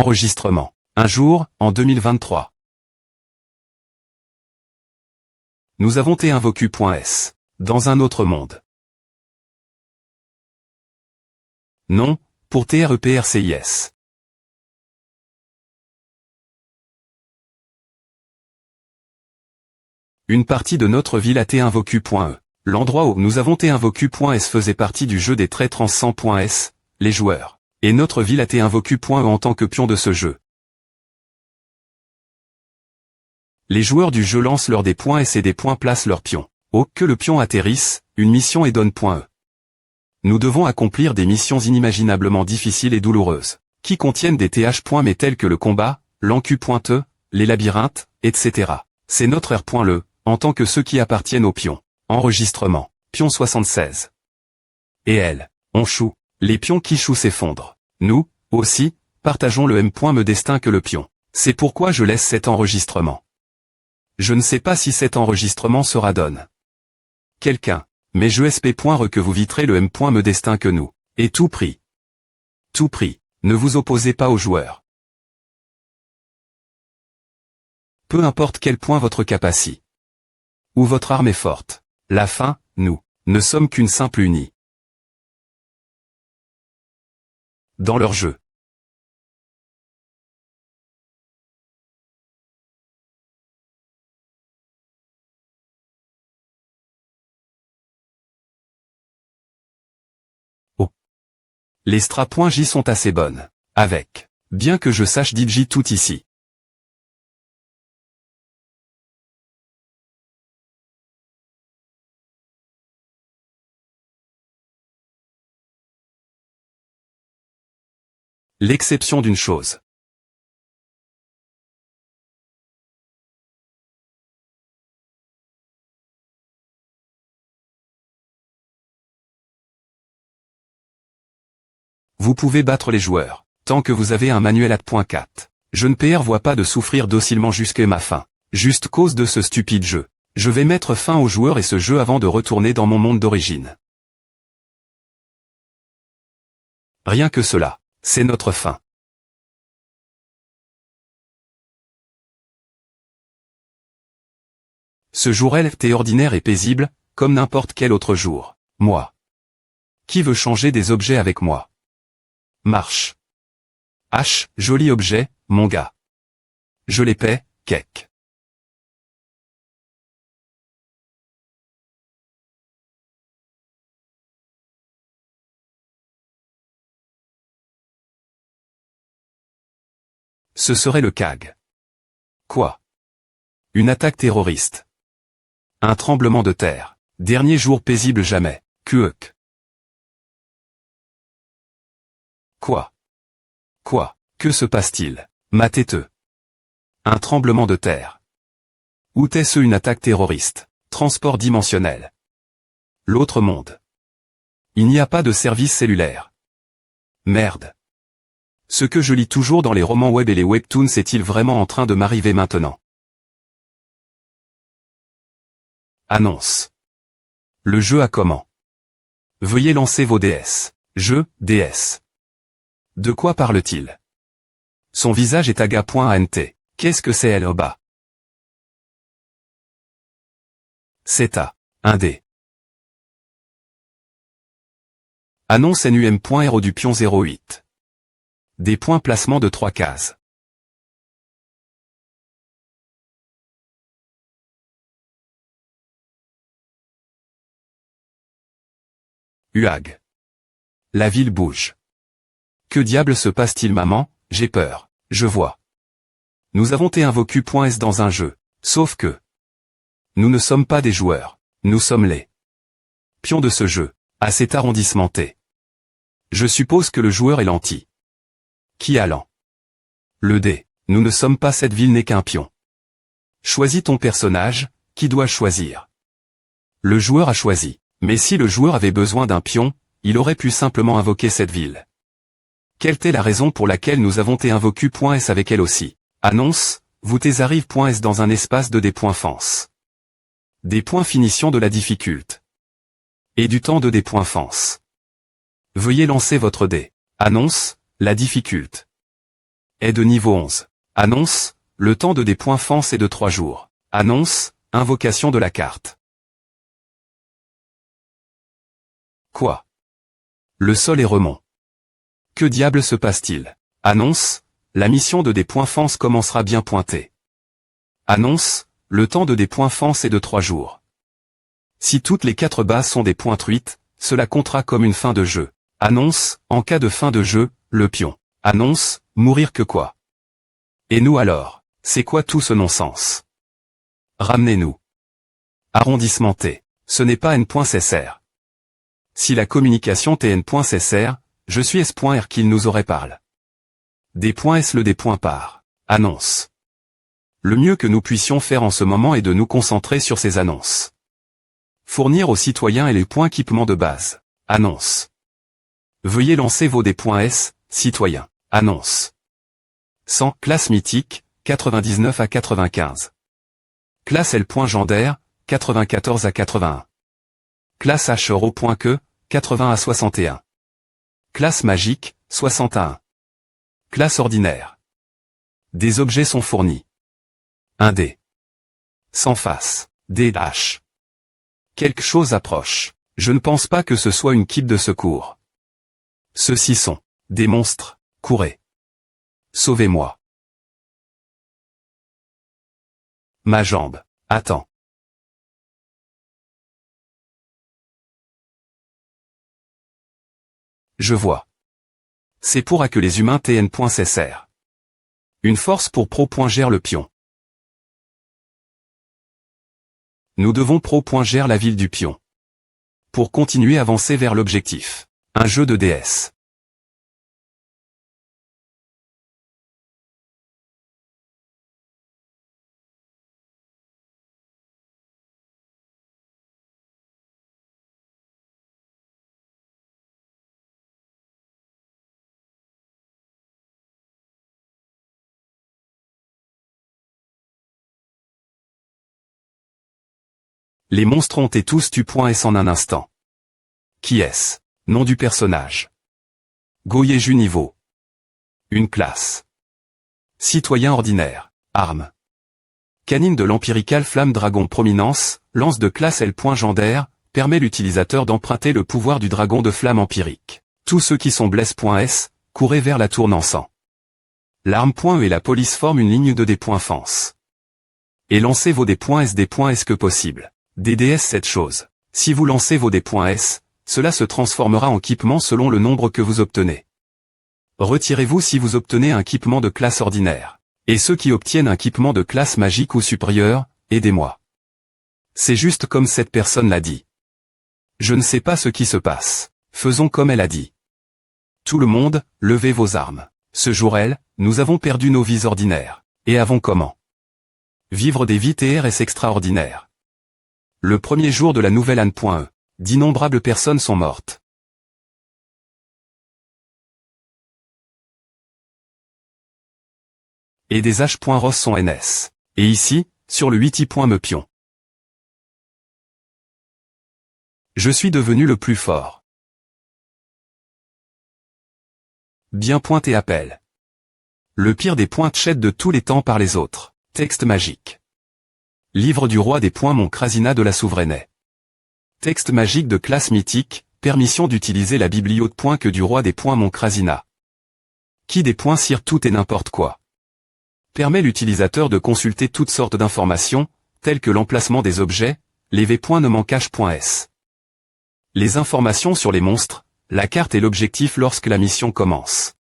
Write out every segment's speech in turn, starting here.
Enregistrement. Un jour, en 2023. Nous avons T1vocu.s. Dans un autre monde. Non, pour TREPRCIS. Une partie de notre ville à T1vocu.e. L'endroit où nous avons T1vocu.s faisait partie du jeu des traits trans100.s, les joueurs. Et notre ville à T1vocu.e en tant que pion de ce jeu. Les joueurs du jeu lancent leurs des points S et des points placent leurs pions. Au que le pion atterrisse, une mission et donne .e. Nous devons accomplir des missions inimaginablement difficiles et douloureuses, qui contiennent des TH points mais tels que le combat, l'encu.e, les labyrinthes, etc. C'est notre R.le, en tant que ceux qui appartiennent au pion. Enregistrement. Pion 76. Et elle, on choue. Les pions qui chouent s'effondrent. Nous, aussi, partageons le M.me destin que le pion. C'est pourquoi je laisse cet enregistrement. Je ne sais pas si cet enregistrement sera donne. Quelqu'un. Mais je sp.re que vous viterez le M.me destin que nous. Et tout prix. Tout prix. Ne vous opposez pas aux joueurs. Peu importe quel point votre capacité. Ou votre arme est forte. La fin, nous, ne sommes qu'une simple unie. Dans leur jeu. Oh. Les Stra.J sont assez bonnes. Avec. Bien que je sache DJ tout ici. L'exception d'une chose. Vous pouvez battre les joueurs, tant que vous avez un manuel at.4. Je ne vois pas de souffrir docilement jusqu'à ma fin. Juste cause de ce stupide jeu. Je vais mettre fin au joueur et ce jeu avant de retourner dans mon monde d'origine. Rien que cela. C'est notre fin. Ce jour LFT ordinaire et paisible, comme n'importe quel autre jour. Moi. Qui veut changer des objets avec moi? Marche. H, joli objet, mon gars. Je les paie, kek. Ce serait le CAG. Quoi? Une attaque terroriste. Un tremblement de terre. Dernier jour paisible jamais. Kuek. Quoi? Quoi? Que se passe-t-il? Ma têteux. Un tremblement de terre. Ou est-ce une attaque terroriste? Transport dimensionnel. L'autre monde. Il n'y a pas de service cellulaire. Merde. Ce que je lis toujours dans les romans web et les webtoons est-il vraiment en train de m'arriver maintenant? Annonce. Le jeu a comment? Veuillez lancer vos DS. Jeu, DS. De quoi parle-t-il? Son visage est aga.ant. Qu'est-ce que c'est elle au bas? C'est à. 1D. Annonce NUM.RO du pion 08. Des points placement de 3 cases. UAG. La ville bouge. Que diable se passe-t-il maman? J'ai peur. Je vois. Nous avons T1vocu.s dans un jeu. Sauf que. Nous ne sommes pas des joueurs. Nous sommes les pions de ce jeu. À cet arrondissement T. Je suppose que le joueur est l'anti. Qui a l'an? Le dé. Nous ne sommes pas cette ville n'est qu'un pion. Choisis ton personnage, qui doit choisir? Le joueur a choisi. Mais si le joueur avait besoin d'un pion, il aurait pu simplement invoquer cette ville. Quelle est la raison pour laquelle nous avons T1vocu.s avec elle aussi? Annonce, vous T-arrive.s dans un espace de des points fence. Des points finition de la difficulté. Et du temps de des points fence. Veuillez lancer votre dé. Annonce, la difficulté. est de niveau 11. Annonce, le temps de D.Fence est de 3 jours. Annonce, invocation de la carte. Quoi? Le sol est remont. Que diable se passe-t-il? Annonce, la mission de D.Fence commencera bien pointée. Annonce, le temps de D.Fence est de 3 jours. Si toutes les 4 bases sont des points truites, cela comptera comme une fin de jeu. Annonce, en cas de fin de jeu, le pion. Annonce, mourir que quoi? Et nous alors, c'est quoi tout ce non-sens? Ramenez-nous. Arrondissement T. Ce n'est pas N.SR. Si la communication t N.SR, je suis S.R qu'il nous aurait parle. D.S le D.Par. Annonce. Le mieux que nous puissions faire en ce moment est de nous concentrer sur ces annonces. Fournir aux citoyens et les points équipements de base. Annonce. Veuillez lancer vos D.S, citoyens. Annonce. 100, classe mythique, 99 à 95. Classe L.Gendaire, 94 à 81. Classe H.Que, 80 à 61. Classe magique, 61. Classe ordinaire. Des objets sont fournis. 1 dé. Sans face. D.H. Quelque chose approche. Je ne pense pas que ce soit une équipe de secours. Ceux-ci sont des monstres. Courez. Sauvez-moi. Ma jambe. Attends. Je vois. C'est pour que les humains TN.SR. Une force pour Pro.Gère le pion. Nous devons Pro.Gère la ville du pion. Pour continuer à avancer vers l'objectif. Un jeu de DS. Les monstres ont été tous tu.S en un instant. Qui est-ce? Nom du personnage. Goyeju niveau. Une classe. Citoyen ordinaire. Arme. Canine de l'empirical flamme dragon prominence, lance de classe L.Gendaire, permet l'utilisateur d'emprunter le pouvoir du dragon de flamme empirique. Tous ceux qui sont blesse.S, courez vers la tour Nansan. L'arme.E et la police forment une ligne de D.Fence. Et lancez vos D.S que possible. DDS cette chose. Si vous lancez vos D.S, cela se transformera en équipement selon le nombre que vous obtenez. Retirez-vous si vous obtenez un équipement de classe ordinaire. Et ceux qui obtiennent un équipement de classe magique ou supérieure, aidez-moi. C'est juste comme cette personne l'a dit. Je ne sais pas ce qui se passe. Faisons comme elle a dit. Tout le monde, levez vos armes. Ce jour-là, nous avons perdu nos vies ordinaires. Et avons comment? Vivre des vies TRS extraordinaires. Le premier jour de la nouvelle Anne.E, d'innombrables personnes sont mortes. Et des H.Ros sont NS. Et ici, sur le 8i.me pion. Je suis devenu le plus fort. Bien pointé appel. Le pire des points chat de tous les temps par les autres. Texte magique. Livre du roi des points Mon Krasina de la Souveraine. Texte magique de classe mythique, permission d'utiliser la bibliothèque points que du roi des points Mon Krasina. Qui des points sire tout et n'importe quoi. Permet l'utilisateur de consulter toutes sortes d'informations, telles que l'emplacement des objets, les v.ne-cache.s. Les informations sur les monstres, la carte et l'objectif lorsque la mission commence.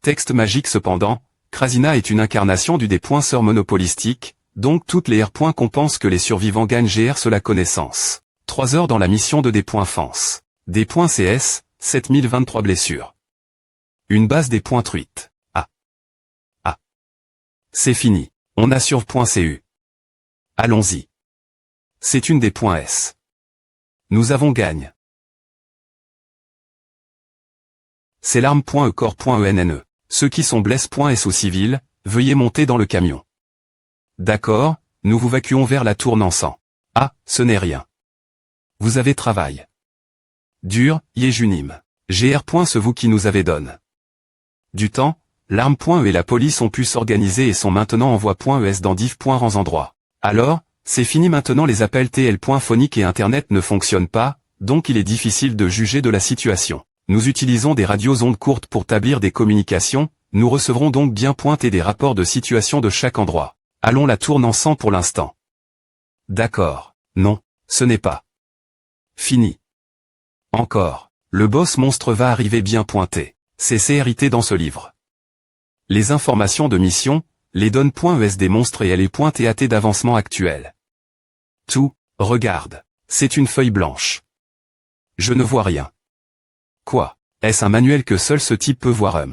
Texte magique cependant, Krasina est une incarnation du D.Sœur monopolistique, donc toutes les R. qu'on pense que les survivants gagnent GR sur la connaissance. 3 heures dans la mission de D.Fence. D.CS, 7023 blessures. Une base des points truites. Ah. Ah. C'est fini. On assure .cu. Allons-y. C'est une des points S. Nous avons gagne. C'est l'arme.E corps.ENNE. Ceux qui sont blesse.S au civil, veuillez monter dans le camion. D'accord, nous vous vacuons vers la tour Nansan. Ah, ce n'est rien. Vous avez travail. Dur, Yejunim. GR. C'est vous qui nous avez donné. du temps, l'arme.e et la police ont pu s'organiser et sont maintenant en voie.es dans diff.rans endroits. Alors, c'est fini maintenant, les appels TL.phonique et Internet ne fonctionnent pas, donc il est difficile de juger de la situation. Nous utilisons des radios ondes courtes pour établir des communications, nous recevrons donc bien pointer des rapports de situation de chaque endroit. Allons la tourne sans pour l'instant. D'accord. Non, ce n'est pas fini. Encore. Le boss monstre va arriver bien pointé. C'est CRIT dans ce livre. Les informations de mission, les donne.es des monstres et elle est .tat d'avancement actuel. Tout, regarde. C'est une feuille blanche. Je ne vois rien. Quoi? Est-ce un manuel que seul ce type peut voir?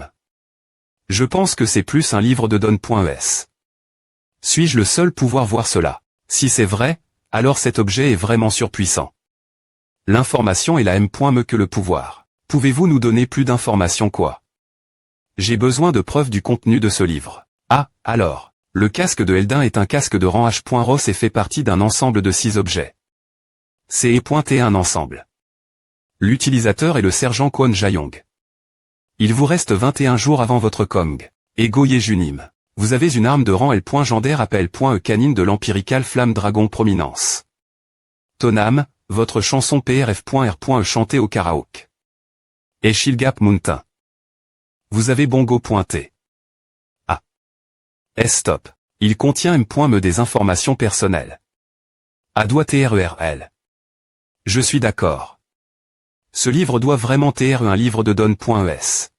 Je pense que c'est plus un livre de donne.es. Suis-je le seul pouvoir voir cela? Si c'est vrai, alors cet objet est vraiment surpuissant. L'information est la M.me que le pouvoir. Pouvez-vous nous donner plus d'informations quoi? J'ai besoin de preuves du contenu de ce livre. Ah, alors, le casque de Eldin est un casque de rang H.Ross et fait partie d'un ensemble de 6 objets. C'est pointé un ensemble. L'utilisateur est le sergent Kwon Jae-yong. Il vous reste 21 jours avant votre Kong. Et Goye Junim. Vous avez une arme de rang L.Gendaire appel.e canine de l'Empirical Flamme Dragon Prominence. Tonam, votre chanson PRF.R.E chantée au karaoke. Et Shilgap Mountain. Vous avez bongo pointé. Ah. Stop. Il contient M.me des informations personnelles. A doit TRERL. Je suis d'accord. Ce livre doit vraiment être un livre de donne.es.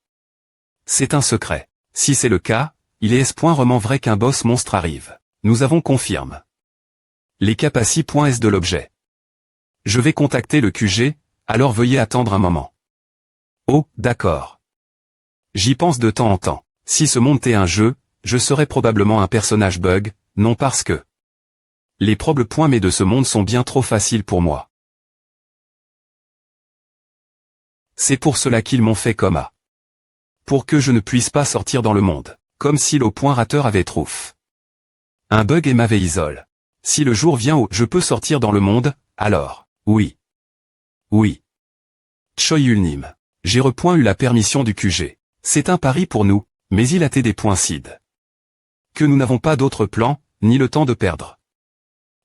C'est un secret. Si c'est le cas, il est vraiment vrai qu'un boss monstre arrive. Nous avons confirme. Les capaci.s de l'objet. Je vais contacter le QG, alors veuillez attendre un moment. Oh, d'accord. J'y pense de temps en temps. Si ce monde est un jeu, je serais probablement un personnage bug, non parce que les problèmes de ce monde sont bien trop faciles pour moi. C'est pour cela qu'ils m'ont fait comme A. Pour que je ne puisse pas sortir dans le monde. Comme si le point rateur avait trouf. Un bug et m'avait isole. Si le jour vient où je peux sortir dans le monde, alors, oui. Oui. Choi Yulnim. J'ai eu la permission du QG. C'est un pari pour nous, mais il a été des points CID. Que nous n'avons pas d'autre plan, ni le temps de perdre.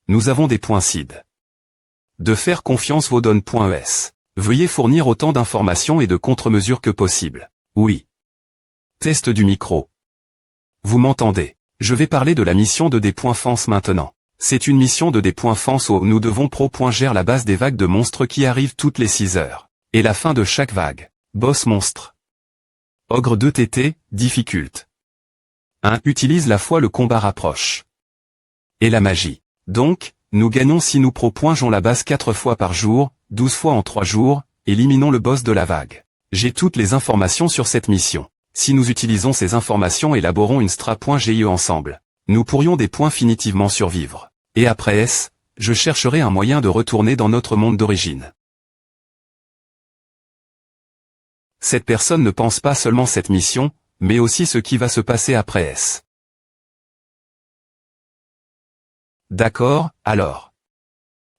Nous avons des points CID. De faire confiance vos donne.es. Veuillez fournir autant d'informations et de contre-mesures que possible. Oui. Test du micro. Vous m'entendez? Je vais parler de la mission de D.Fence maintenant. C'est une mission de D.Fence où nous devons gérer la base des vagues de monstres qui arrivent toutes les 6 heures. Et la fin de chaque vague. Boss monstre. Ogre 2 TT, difficult. 1. Utilise la foi le combat rapproche. Et la magie. Donc, nous gagnons si nous propongeons la base 4 fois par jour, 12 fois en 3 jours, éliminons le boss de la vague. J'ai toutes les informations sur cette mission. Si nous utilisons ces informations et élaborons une stra.ge ensemble, nous pourrions définitivement survivre. Et après S, je chercherai un moyen de retourner dans notre monde d'origine. Cette personne ne pense pas seulement cette mission, mais aussi ce qui va se passer après S. D'accord, alors.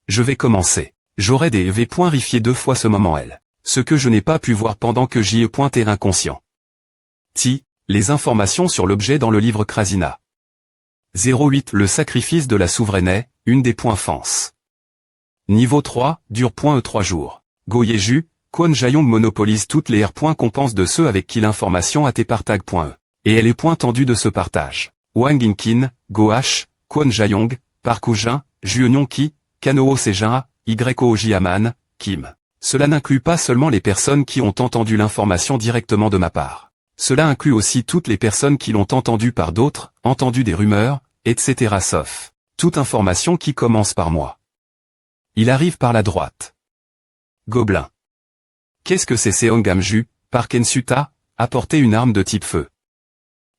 Je vais commencer. J'aurai des V.rifiés 2 fois ce moment L. Ce que je n'ai pas pu voir pendant que j'y ai inconscient. Les informations sur l'objet dans le livre Krasina. 08 Le sacrifice de la souveraineté, une des .Fence. Niveau 3, dure.e 3 jours. Goyeju, Kwon Jae-yong monopolise toutes les R.compenses de ceux avec qui l'information a été partagée.e. Et elle est tendue de ce partage. Wang Inkin, Goh, Kwon Jae-yong, Park Woo-jin, Jueon-ki, Kanoo Sejin, Yooji Aman, Kim. Cela n'inclut pas seulement les personnes qui ont entendu l'information directement de ma part. Cela inclut aussi toutes les personnes qui l'ont entendu par d'autres, entendu des rumeurs, etc. sauf toute information qui commence par moi. Il arrive par la droite. Gobelin. Qu'est-ce que c'est Seongamju, par Kensuta, apporter une arme de type feu.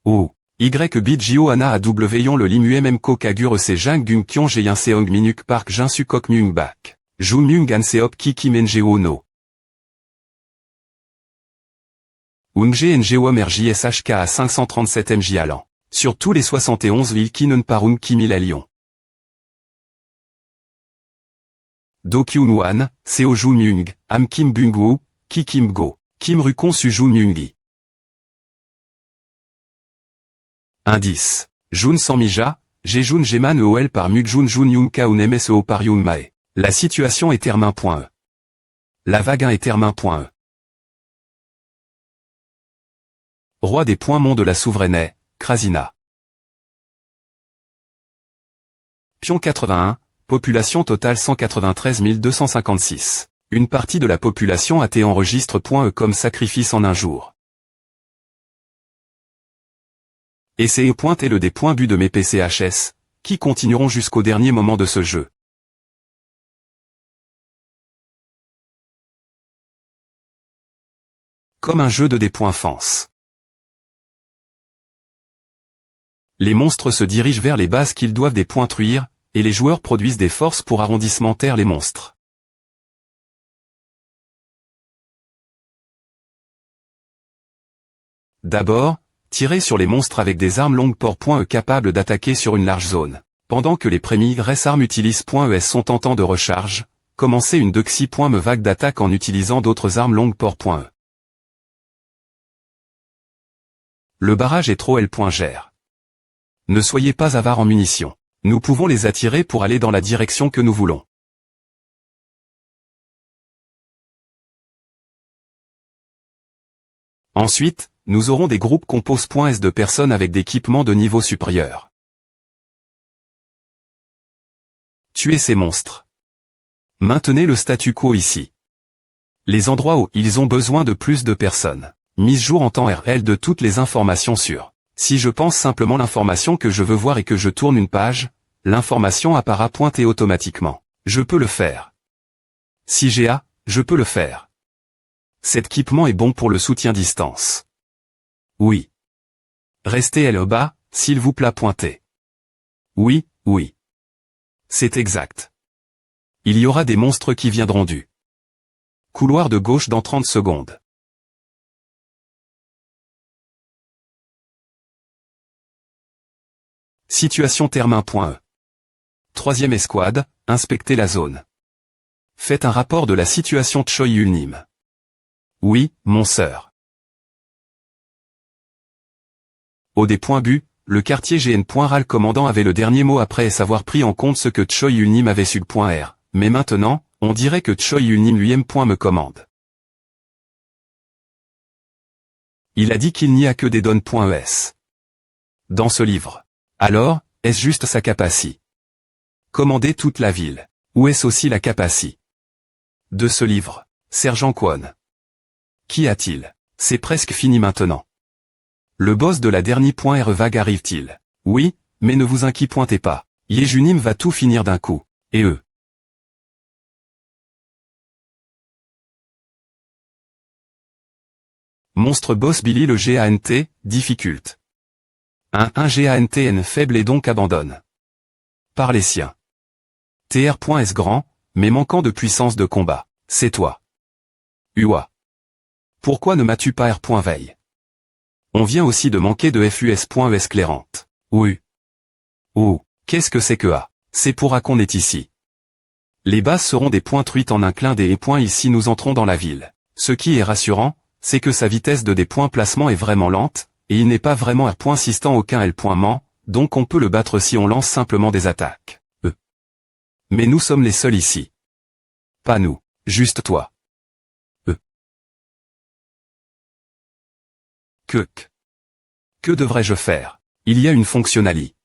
Oh. YBJO Ana AW Yon le Limu MMK Kagure Se Jang Gung Kyon Jeyin Seong Minuk Park Jin Sukok Myung Bak. Ju Myung An Seop Kiki Menjeo No. Ungje Ngo MRJSHK à 537 MJ à l'an. Sur tous les 71 villes qui ne parung Kimil à Lyon. Do Kyun Wan, Seo Ju Myung, Am Kim Bung Woo, Ki Kim Go, Kim Rukon Su Ju Myungi. Indice. Jun sans mija, Jejun Jeman Eol par Mujun Jun Yun Kaun Mseo par Yun Mae. La situation est termin.e. La vague 1 est termin.e. Roi des points Mont de la Souveraine, Krasina. Pion 81, population totale 193 256. Une partie de la population a été enregistre.e comme sacrifice en un jour. Et c'est E. le des points but de mes PCHS, qui continueront jusqu'au dernier moment de ce jeu. Comme un jeu de des points fence. Les monstres se dirigent vers les bases qu'ils doivent des points truire, et les joueurs produisent des forces pour arrondissementer les monstres. D'abord, tirez sur les monstres avec des armes longues port.e capables d'attaquer sur une large zone. Pendant que les premières armes utilisent.es sont en temps de recharge, commencez une dexy.me vague d'attaque en utilisant d'autres armes longues port.e. Le barrage est trop L.gère. Ne soyez pas avare en munitions. Nous pouvons les attirer pour aller dans la direction que nous voulons. Ensuite, nous aurons des groupes compos.s de personnes avec d'équipements de niveau supérieur. Tuez ces monstres. Maintenez le statu quo ici. Les endroits où ils ont besoin de plus de personnes. Mise jour en temps réel de toutes les informations sur. Si je pense simplement l'information que je veux voir et que je tourne une page, l'information apparaît pointée automatiquement. Je peux le faire. Si j'ai A, je peux le faire. Cet équipement est bon pour le soutien distance. Oui. Restez L bas, s'il vous plaît pointez. Oui, oui. C'est exact. Il y aura des monstres qui viendront du couloir de gauche dans 30 secondes. Situation termin.e. Troisième escouade, inspectez la zone. Faites un rapport de la situation Choi Yulnim. Oui, mon sœur. Au des points but, le quartier GN.RA le commandant avait le dernier mot après avoir pris en compte ce que Choi Yulnim avait su .R. Mais maintenant, on dirait que Choi Yulnim lui-même me commande. Il a dit qu'il n'y a que des donnes.es. Dans ce livre. Alors, est-ce juste sa capacité? Commander toute la ville. Ou est-ce aussi la capacité de ce livre? Sergent Kwon. Qu'y a-t-il? C'est presque fini maintenant. Le boss de la dernière vague arrive-t-il? Oui, mais ne vous inquiétez pas. Yejunim va tout finir d'un coup. Et eux. Monstre boss Billy le GANT, difficult. Un GANTN faible et donc abandonne. Par les siens. TR.S grand, mais manquant de puissance de combat. C'est toi. UA. Pourquoi ne m'as-tu pas R.veille? On vient aussi de manquer de FUS.ES clairante. Oui. Oh, qu'est-ce que c'est que A? C'est pour A qu'on est ici. Les bases seront des points truites en un clin des points ici nous entrons dans la ville. Ce qui est rassurant, c'est que sa vitesse de des points placement est vraiment lente, et il n'est pas vraiment R.sistant aucun L.ment, donc on peut le battre si on lance simplement des attaques. Mais nous sommes les seuls ici. Pas nous, juste toi. Que devrais-je faire? Il y a une fonctionnalité.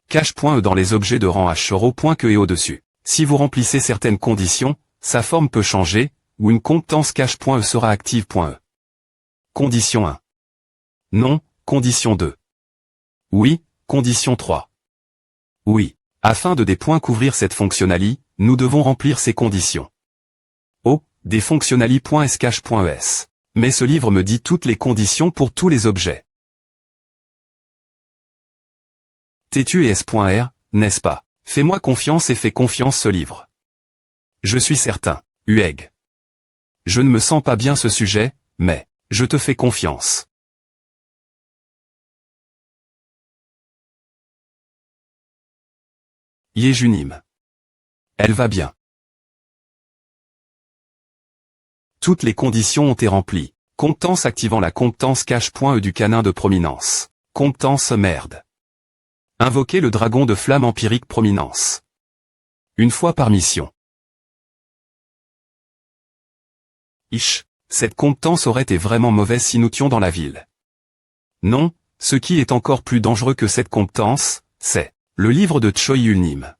Cache.e dans les objets de rang H.que et au-dessus. Si vous remplissez certaines conditions, sa forme peut changer, ou une compétence cache.e sera active.e. Condition 1. Non, condition 2. Oui, condition 3. Oui. Afin de des points couvrir cette fonctionnalité, nous devons remplir ces conditions. Oh, des fonctionnalités.s cache.es. Mais ce livre me dit toutes les conditions pour tous les objets. Têtu et S.R, n'est-ce pas? Fais-moi confiance et fais confiance ce livre. Je suis certain, Ueg. Je ne me sens pas bien ce sujet, mais, je te fais confiance. Yejunim. Elle va bien. Toutes les conditions ont été remplies. Compétence activant la compétence cache.e du canin de prominence. Compétence merde. Invoquer le dragon de flamme empirique prominence. Une fois par mission. Cette compétence aurait été vraiment mauvaise si nous étions dans la ville. Non, ce qui est encore plus dangereux que cette compétence, c'est le livre de Choi Yul-nim.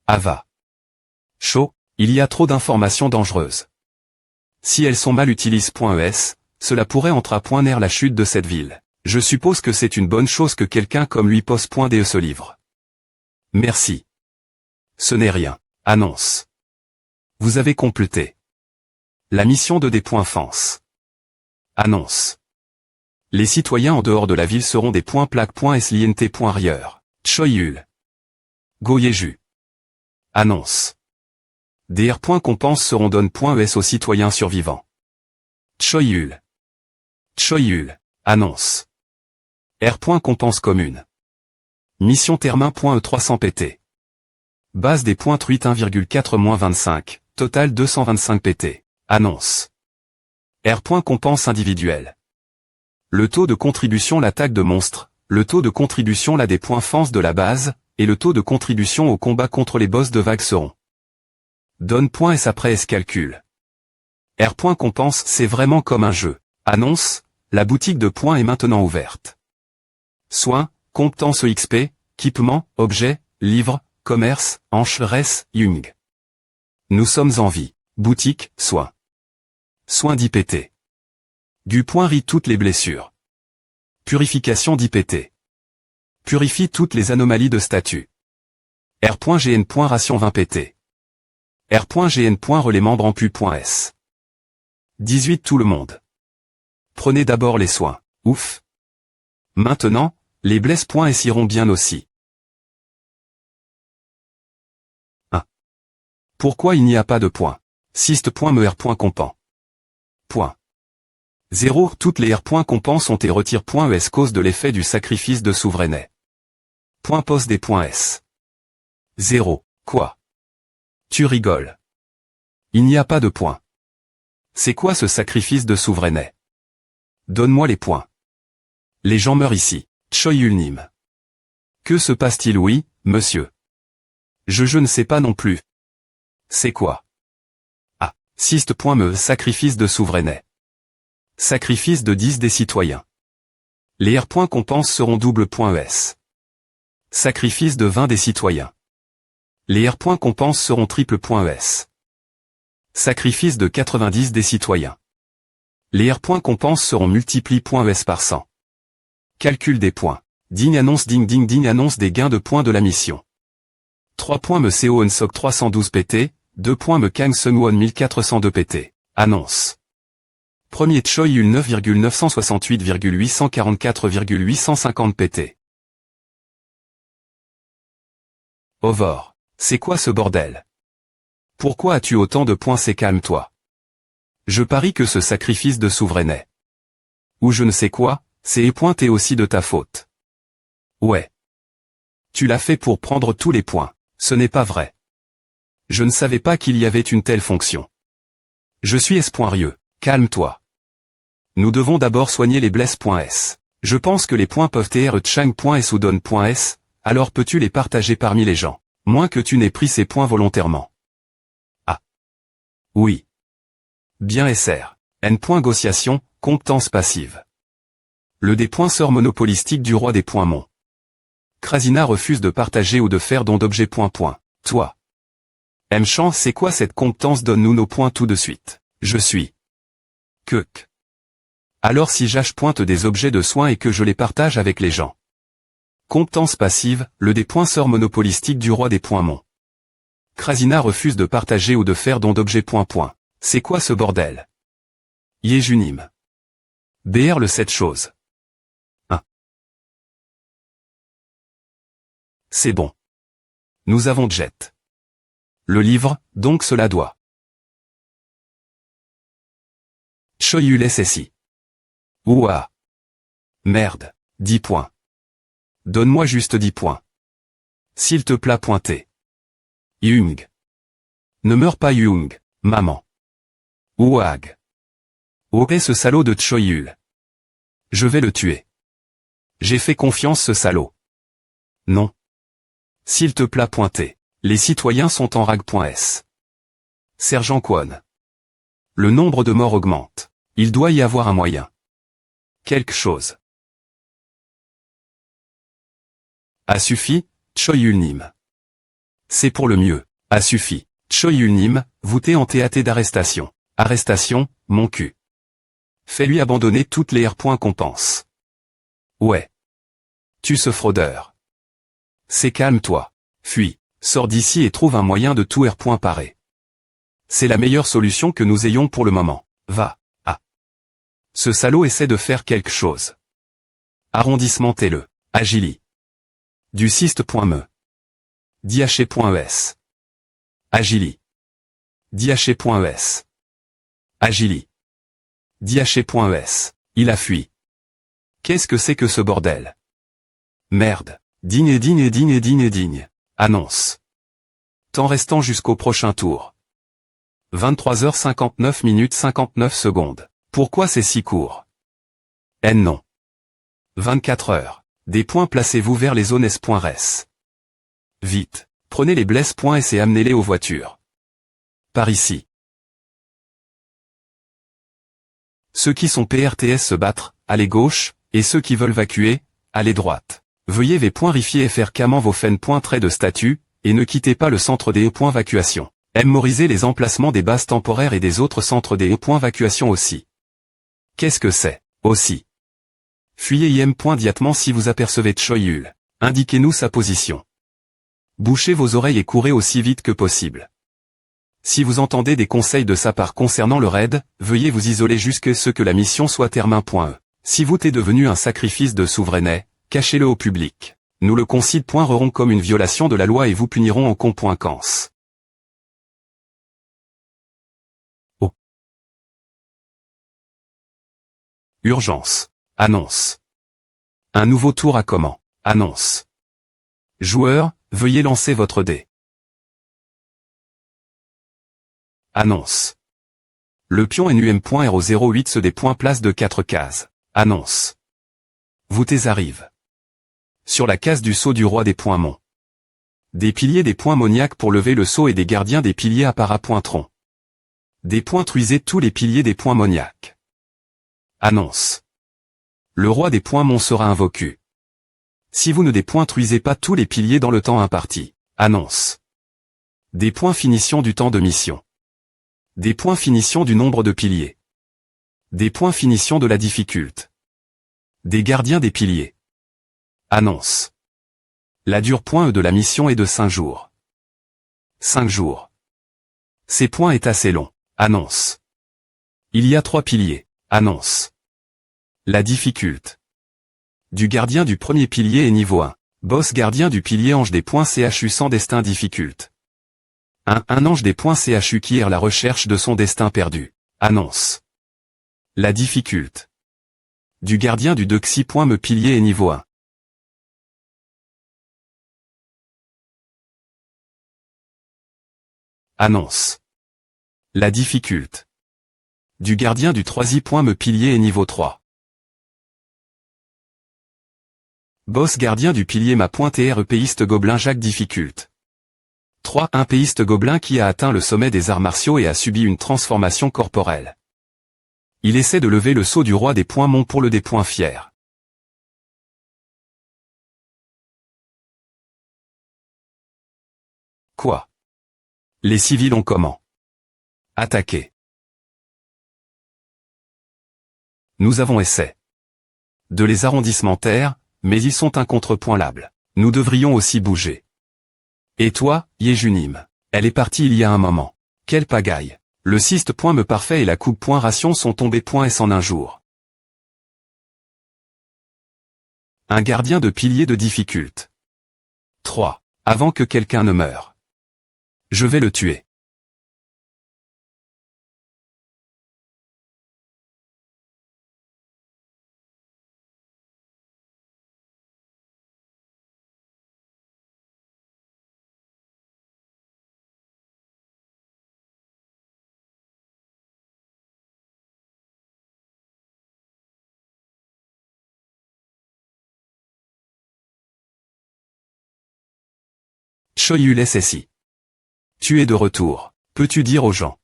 Ava. Chaud, il y a trop d'informations dangereuses. Si elles sont mal utilisées.es, cela pourrait entraîner la chute de cette ville. Je suppose que c'est une bonne chose que quelqu'un comme lui pose.de ce livre. Merci. Ce n'est rien. Annonce. Vous avez complété la mission de D.Fans. Annonce. Les citoyens en dehors de la ville seront des .plaque.slint.rieur. Choi Yul. Go Yeju. Annonce. DR.compense seront donne.es aux citoyens survivants. Choi Yul. Annonce. R.compense commune. Mission termin.e300 pt. Base des .truite 1,4-25, total 225 pt. Annonce. R.compense individuel. Le taux de contribution l'attaque de monstres, le taux de contribution la des .fans de la base, et le taux de contribution au combat contre les boss de vague seront. Donne.s après S calcul. R.compense c'est vraiment comme un jeu. Annonce, la boutique de points est maintenant ouverte. Soins, compétence EXP, équipement, objets, livres, commerce, res, Jung. Nous sommes en vie. Boutique, soins. Soins d'IPT. Du point rit toutes les blessures. Purification d'IPT. Purifie toutes les anomalies de statut. R.gn. Ration 20 pt. R.gn. Relais membres en pu.s. 18 Tout le monde. Prenez d'abord les soins. Ouf. Maintenant, les blesses.s iront bien aussi. 1. Pourquoi il n'y a pas de point? Syst.mer.compen. Point. 0. Toutes les R.compenses ont été retirées.es cause de l'effet du sacrifice de souveraineté. Point post des .s. 0. Quoi? Tu rigoles. Il n'y a pas de point. C'est quoi ce sacrifice de souveraineté? Donne-moi les points. Les gens meurent ici. Choi Yul-nim. Que se passe-t-il? Oui, monsieur. Je ne sais pas non plus. C'est quoi? Ah, Syst.me sacrifice de souveraineté. Sacrifice de 10 des citoyens. Les R.compenses seront double.es. Sacrifice de 20 des citoyens. Les R.compenses seront triple.es. Sacrifice de 90 des citoyens. Les R.compenses seront multipli.es par 100. Calcul des points. Digne annonce des gains de points de la mission. 3 points me CO Unsock 312 pt, 2 points me Kang Seung-won 1402 pt. Annonce. Premier Choi Yul 9,968,844,850 pt. Ovor. C'est quoi ce bordel? Pourquoi as-tu autant de points? C'est calme-toi. Je parie que ce sacrifice de souveraineté. Ou je ne sais quoi, c'est pointé aussi de ta faute. Ouais. Tu l'as fait pour prendre tous les points. Ce n'est pas vrai. Je ne savais pas qu'il y avait une telle fonction. Je suis espoirieux. Calme-toi. Nous devons d'abord soigner les blesses.s. Je pense que les points peuvent être chang.s ou donne.s, alors peux-tu les partager parmi les gens, moins que tu n'aies pris ces points volontairement. Ah. Oui. Bien SR. N.Négociation, compétence passive. Le des points sort monopolistique du roi des points mon. Krasina refuse de partager ou de faire don d'objet. Toi. M-Chan, c'est quoi cette compétence? Donne-nous nos points tout de suite. Je suis. Keuk. Alors si j'achète des objets de soins et que je les partage avec les gens. Compétence passive, le des points sort monopolistique du roi des points mon. Krasina refuse de partager ou de faire don d'objet. C'est quoi ce bordel? Yejunim. BR le 7 choses. 1. C'est bon. Nous avons jet. Le livre, donc cela doit. Choi Yul SSI. Ouah. Merde. 10 points. Donne-moi juste 10 points. S'il te plaît pointer. Jung. Ne meurs pas Jung, maman. Ouag. Oh ce salaud de Choi Yul. Je vais le tuer. J'ai fait confiance ce salaud. Non. S'il te plaît pointer. Les citoyens sont en rag.s. Sergent Kwon. Le nombre de morts augmente. Il doit y avoir un moyen. Quelque chose. A suffi, Choi Yul-nim. C'est pour le mieux. A suffi. Choi Yul-nim, voûté en théâtre d'arrestation. Arrestation, mon cul. Fais-lui abandonner toutes les R. qu'on pense. Ouais. Tue ce fraudeur. C'est calme-toi. Fuis. Sors d'ici et trouve un moyen de tout R. parer. C'est la meilleure solution que nous ayons pour le moment. Va. Ah. Ce salaud essaie de faire quelque chose. Arrondissement T-le. Agili. Du cyste.me. Diaché.es. Agili. Diaché.es. Agili. Diaché.es. Il a fui. Qu'est-ce que c'est que ce bordel? Merde. Digne. Annonce. Temps restant jusqu'au prochain tour. 23h59 minutes 59 secondes. Pourquoi c'est si court? Non. 24 heures. Des points placez-vous vers les zones S.res. Vite. Prenez les blesses.s et amenez-les aux voitures. Par ici. Ceux qui sont PRTS se battre, allez gauche, et ceux qui veulent vacuer, allez droite. Veuillez vérifier et faire camment vos trait de statut, et ne quittez pas le centre des vacuation. Mémoriser les emplacements des bases temporaires et des autres centres des vacuation aussi. Qu'est-ce que c'est? Aussi. Fuyez immédiatement si vous apercevez Choi Yul. Indiquez-nous sa position. Bouchez vos oreilles et courez aussi vite que possible. Si vous entendez des conseils de sa part concernant le raid, veuillez vous isoler jusqu'à ce que la mission soit terminée. Si vous êtes devenu un sacrifice de souveraineté, cachez-le au public. Nous le considérerons comme une violation de la loi et vous punirons en conséquence. Oh. Urgence. Annonce. Un nouveau tour à comment? Annonce. Joueur, veuillez lancer votre dé. Annonce. Le pion NUM.R08 se des place de 4 cases. Annonce. Voûtés arrive. Sur la case du sceau du roi des points Mont. Des piliers des points Moniac pour lever le sceau et des gardiens des piliers à pointeront. Des points truisez tous les piliers des points Moniac. Annonce. Le roi des points Mont sera invoqué. Si vous ne dépointruisez pas tous les piliers dans le temps imparti. Annonce. Des points finition du temps de mission. Des points finition du nombre de piliers. Des points finition de la difficulté. Des gardiens des piliers. Annonce. La dure de la mission est de 5 jours. 5 jours. Ces points est assez long. Annonce. Il y a 3 piliers. Annonce. La difficulté. Du gardien du premier pilier est niveau 1. Boss gardien du pilier ange des points CHU sans destin difficulté. Un ange des points CHU qui erre la recherche de son destin perdu. Annonce. La difficulté. Du gardien du Dexi. Me pilier est niveau 1. Annonce. La difficulté. Du gardien du 3i. Me pilier est niveau 3. Boss gardien du pilier ma.tr épéiste gobelin Jacques difficulté. 3. Un péiste gobelin qui a atteint le sommet des arts martiaux et a subi une transformation corporelle. Il essaie de lever le sceau du roi des points Mont pour le des points fiers. Quoi? Les civils ont comment? Attaqué. Nous avons essayé de les arrondissementaires, mais ils sont incontrepointables. Nous devrions aussi bouger. Et toi, Yejunim? Elle est partie il y a un moment. Quelle pagaille. Le cyste me parfait et la coupe ration sont tombés S en un jour. Un gardien de pilier de difficulté. 3. Avant que quelqu'un ne meure. Je vais le tuer. Choyul SSI. Tu es de retour. Peux-tu dire aux gens?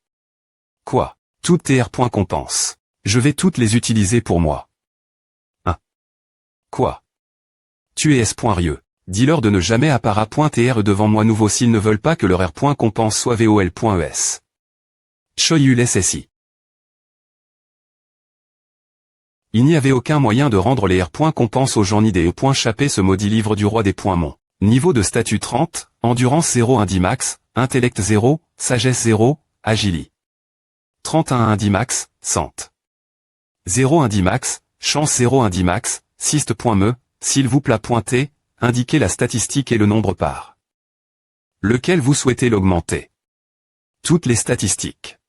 Quoi? Toutes tes R points compenses. Je vais toutes les utiliser pour moi. 1. Quoi? Tu es S.rieux. Dis-leur de ne pas appara.tr devant moi nouveau s'ils ne veulent pas que leur R point compense soit vol.es. Choyul SSI. Il n'y avait aucun moyen de rendre les R points compense aux gens ni des E. Chaper ce maudit livre du roi des points mon. Niveau de statut 30, endurance 0 indimax, intellect 0, sagesse 0, agili. 31 indimax, sant. 0 indimax, chance 0 indimax, syst.me, s'il vous plaît pointer, indiquez la statistique et le nombre par lequel vous souhaitez l'augmenter. Toutes les statistiques.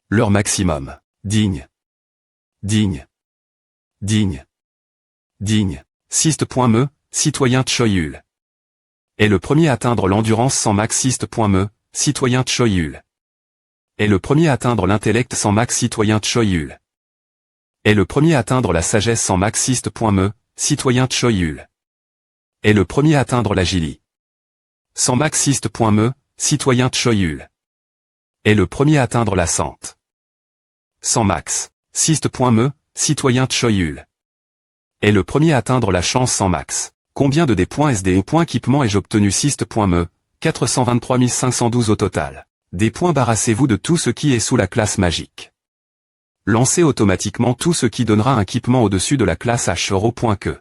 Leur maximum. Digne. Digne. Digne. Digne. Syst.me, citoyen Choyul. Est le premier à atteindre l'endurance sans max Syst.me, citoyen Choyul. Est le premier à atteindre l'intellect sans max citoyen Choyul. Est le premier à atteindre la sagesse sans max Syst.me, citoyen Choyul. Est le premier à atteindre l'agili. Sans max Syst.me, citoyen Choyul. Est le premier à atteindre la sente. Sans max. Syst.me, citoyen Choyul. Est le premier à atteindre la chance sans max. Combien de des points SDE points équipement ai-je obtenu Syst.me, 423 512 au total. Des points barrassez-vous de tout ce qui est sous la classe magique. Lancez automatiquement tout ce qui donnera un équipement au-dessus de la classe H0.que.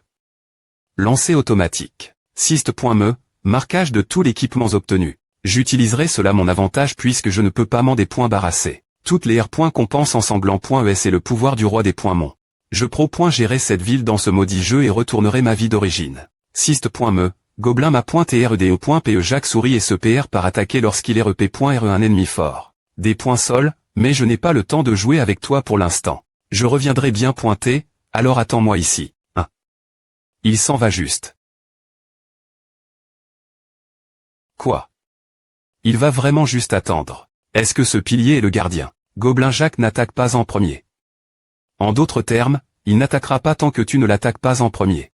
Lancez automatique. Syst.me, marquage de tous les équipements obtenus. J'utiliserai cela à mon avantage puisque je ne peux pas m'en des points barrassés. Toutes les R points compensent ensemblant.es et le pouvoir du roi des points mon. Je pro.gérer cette ville dans ce maudit jeu et retournerai ma vie d'origine. Syst.me, gobelin ma.trde.pe Jacques souris et se PR par attaquer lorsqu'il est rep.re un ennemi fort. Des points sol, mais je n'ai pas le temps de jouer avec toi pour l'instant. Je reviendrai bien pointer, alors attends-moi ici. 1. Il s'en va juste. Quoi? Il va vraiment juste attendre. Est-ce que ce pilier est le gardien? Gobelin Jacques n'attaque pas en premier. En d'autres termes, il n'attaquera pas tant que tu ne l'attaques pas en premier.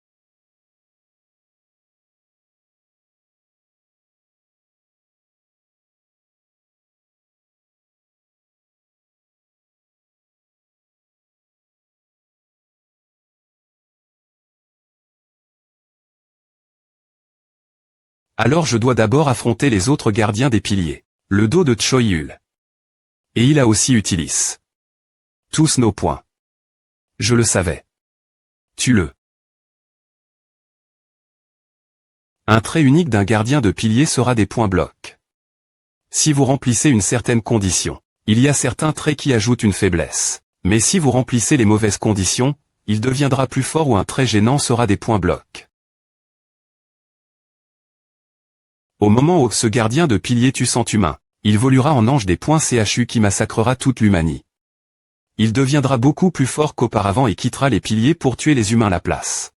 Alors je dois d'abord affronter les autres gardiens des piliers. Le dos de Choyul. Et il a aussi Utilis. Tous nos points. Je le savais. Tue-le. Un trait unique d'un gardien de pilier sera des points blocs. Si vous remplissez une certaine condition, il y a certains traits qui ajoutent une faiblesse. Mais si vous remplissez les mauvaises conditions, il deviendra plus fort ou un trait gênant sera des points blocs. Au moment où ce gardien de pilier tue 100 humains, il volera en ange des points CHU qui massacrera toute l'humanité. Il deviendra beaucoup plus fort qu'auparavant et quittera les piliers pour tuer les humains à la place.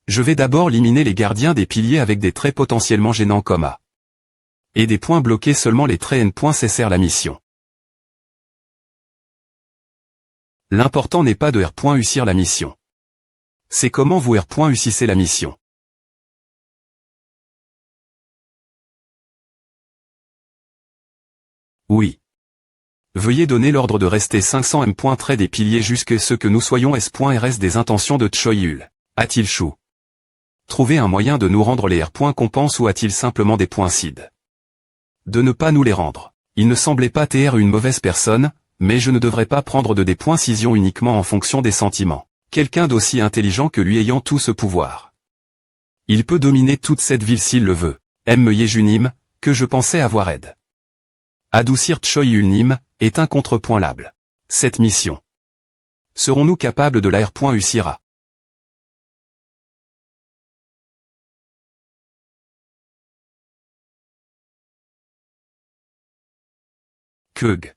Je vais d'abord éliminer les gardiens des piliers avec des traits potentiellement gênants comme A. Et des points bloqués seulement les traits N. Cessèrent la mission. L'important n'est pas de R. Réussir la mission. C'est comment vous R. Réussissez la mission. Oui. Veuillez donner l'ordre de rester 500 M. Trait des piliers jusqu'à ce que nous soyons S.RS des intentions de Choyul. A-t-il chou? Trouver un moyen de nous rendre les R. Compense ou a-t-il simplement des points CID? De ne pas nous les rendre. Il ne semblait pas TR une mauvaise personne, mais je ne devrais pas prendre de des points cision uniquement en fonction des sentiments. Quelqu'un d'aussi intelligent que lui ayant tout ce pouvoir. Il peut dominer toute cette ville s'il le veut. M. Yejunim, que je pensais avoir aide. Adoucir Choyul Nim, est un contrepoint lable. Cette mission. Serons-nous capables de la R. Réussira? Keug.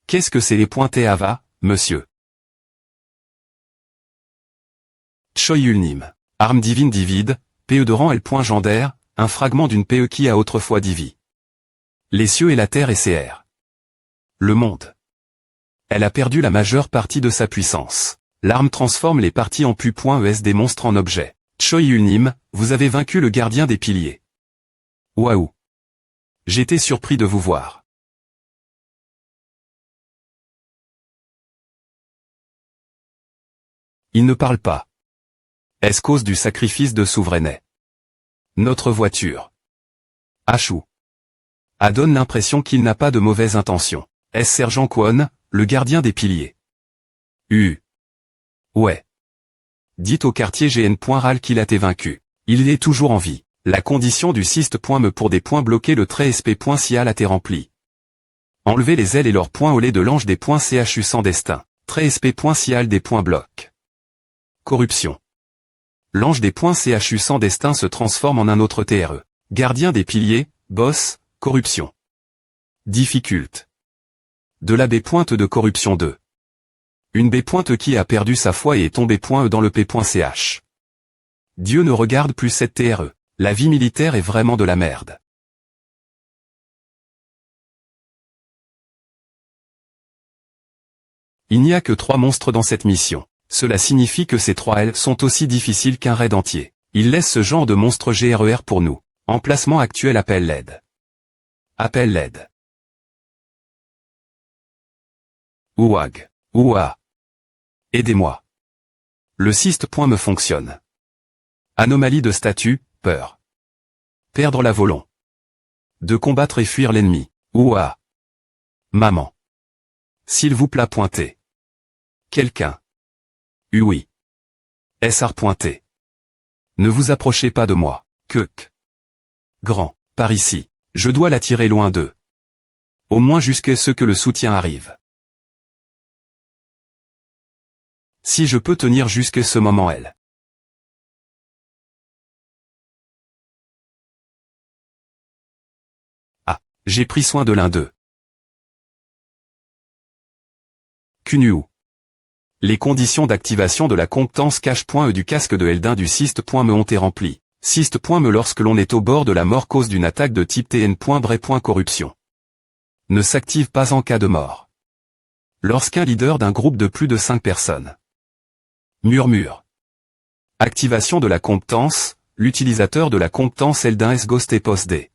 Qu'est-ce que c'est les points Ava, monsieur? Choyul Nim. Arme divine divide, PE de rang L. Gendaire, un fragment d'une PE qui a autrefois divi. Les cieux et la terre et CR. Le monde. Elle a perdu la majeure partie de sa puissance. L'arme transforme les parties en pu.es des monstres en objets. Choi Ulnim, vous avez vaincu le gardien des piliers. Waouh. J'étais surpris de vous voir. Il ne parle pas. Est-ce cause du sacrifice de Souverainnet? Notre voiture. Achou. A donne l'impression qu'il n'a pas de mauvaise intention. Est-ce Sergent Kwon, le gardien des piliers? Ouais. Dites au quartier GN.RAL qu'il a été vaincu. Il est toujours en vie. La condition du syst.me pour des points bloqués le trait sp.cial a été remplie. Enlevez les ailes et leurs points au lait de l'ange des points CHU sans destin. Trait sp.cial des points blocs. Corruption. L'ange des points CHU sans destin se transforme en un autre TRE. Gardien des piliers, boss, corruption. Difficulte. De la B pointe de corruption 2. Une B pointe qui a perdu sa foi et est tombée .e dans le P.ch. Dieu ne regarde plus cette TRE. La vie militaire est vraiment de la merde. Il n'y a que 3 monstres dans cette mission. Cela signifie que ces 3 L sont aussi difficiles qu'un raid entier. Il laisse ce genre de monstre GRER pour nous. Emplacement actuel appel l'aide. Appel l'aide. Ouag. Ouah. Aidez-moi. Le syst.me fonctionne. Anomalie de statut, peur. Perdre la volon. De combattre et fuir l'ennemi. Ouah. Maman. S'il vous plaît pointez. Quelqu'un. Oui. SR pointé. Ne vous approchez pas de moi. Keuk. Grand. Par ici. Je dois la tirer loin d'eux. Au moins jusqu'à ce que le soutien arrive. Si je peux tenir jusqu'à ce moment elle. Ah, j'ai pris soin de l'un d'eux. Kunyu. Les conditions d'activation de la compétence cache.e du casque de Eldin du syst.me ont été remplies. Syst.me lorsque l'on est au bord de la mort cause d'une attaque de type TN.Bray.corruption. Ne s'active pas en cas de mort. Lorsqu'un leader d'un groupe de plus de 5 personnes. Murmure. Activation de la compétence, l'utilisateur de la compétence Eldin S Ghost et Post D.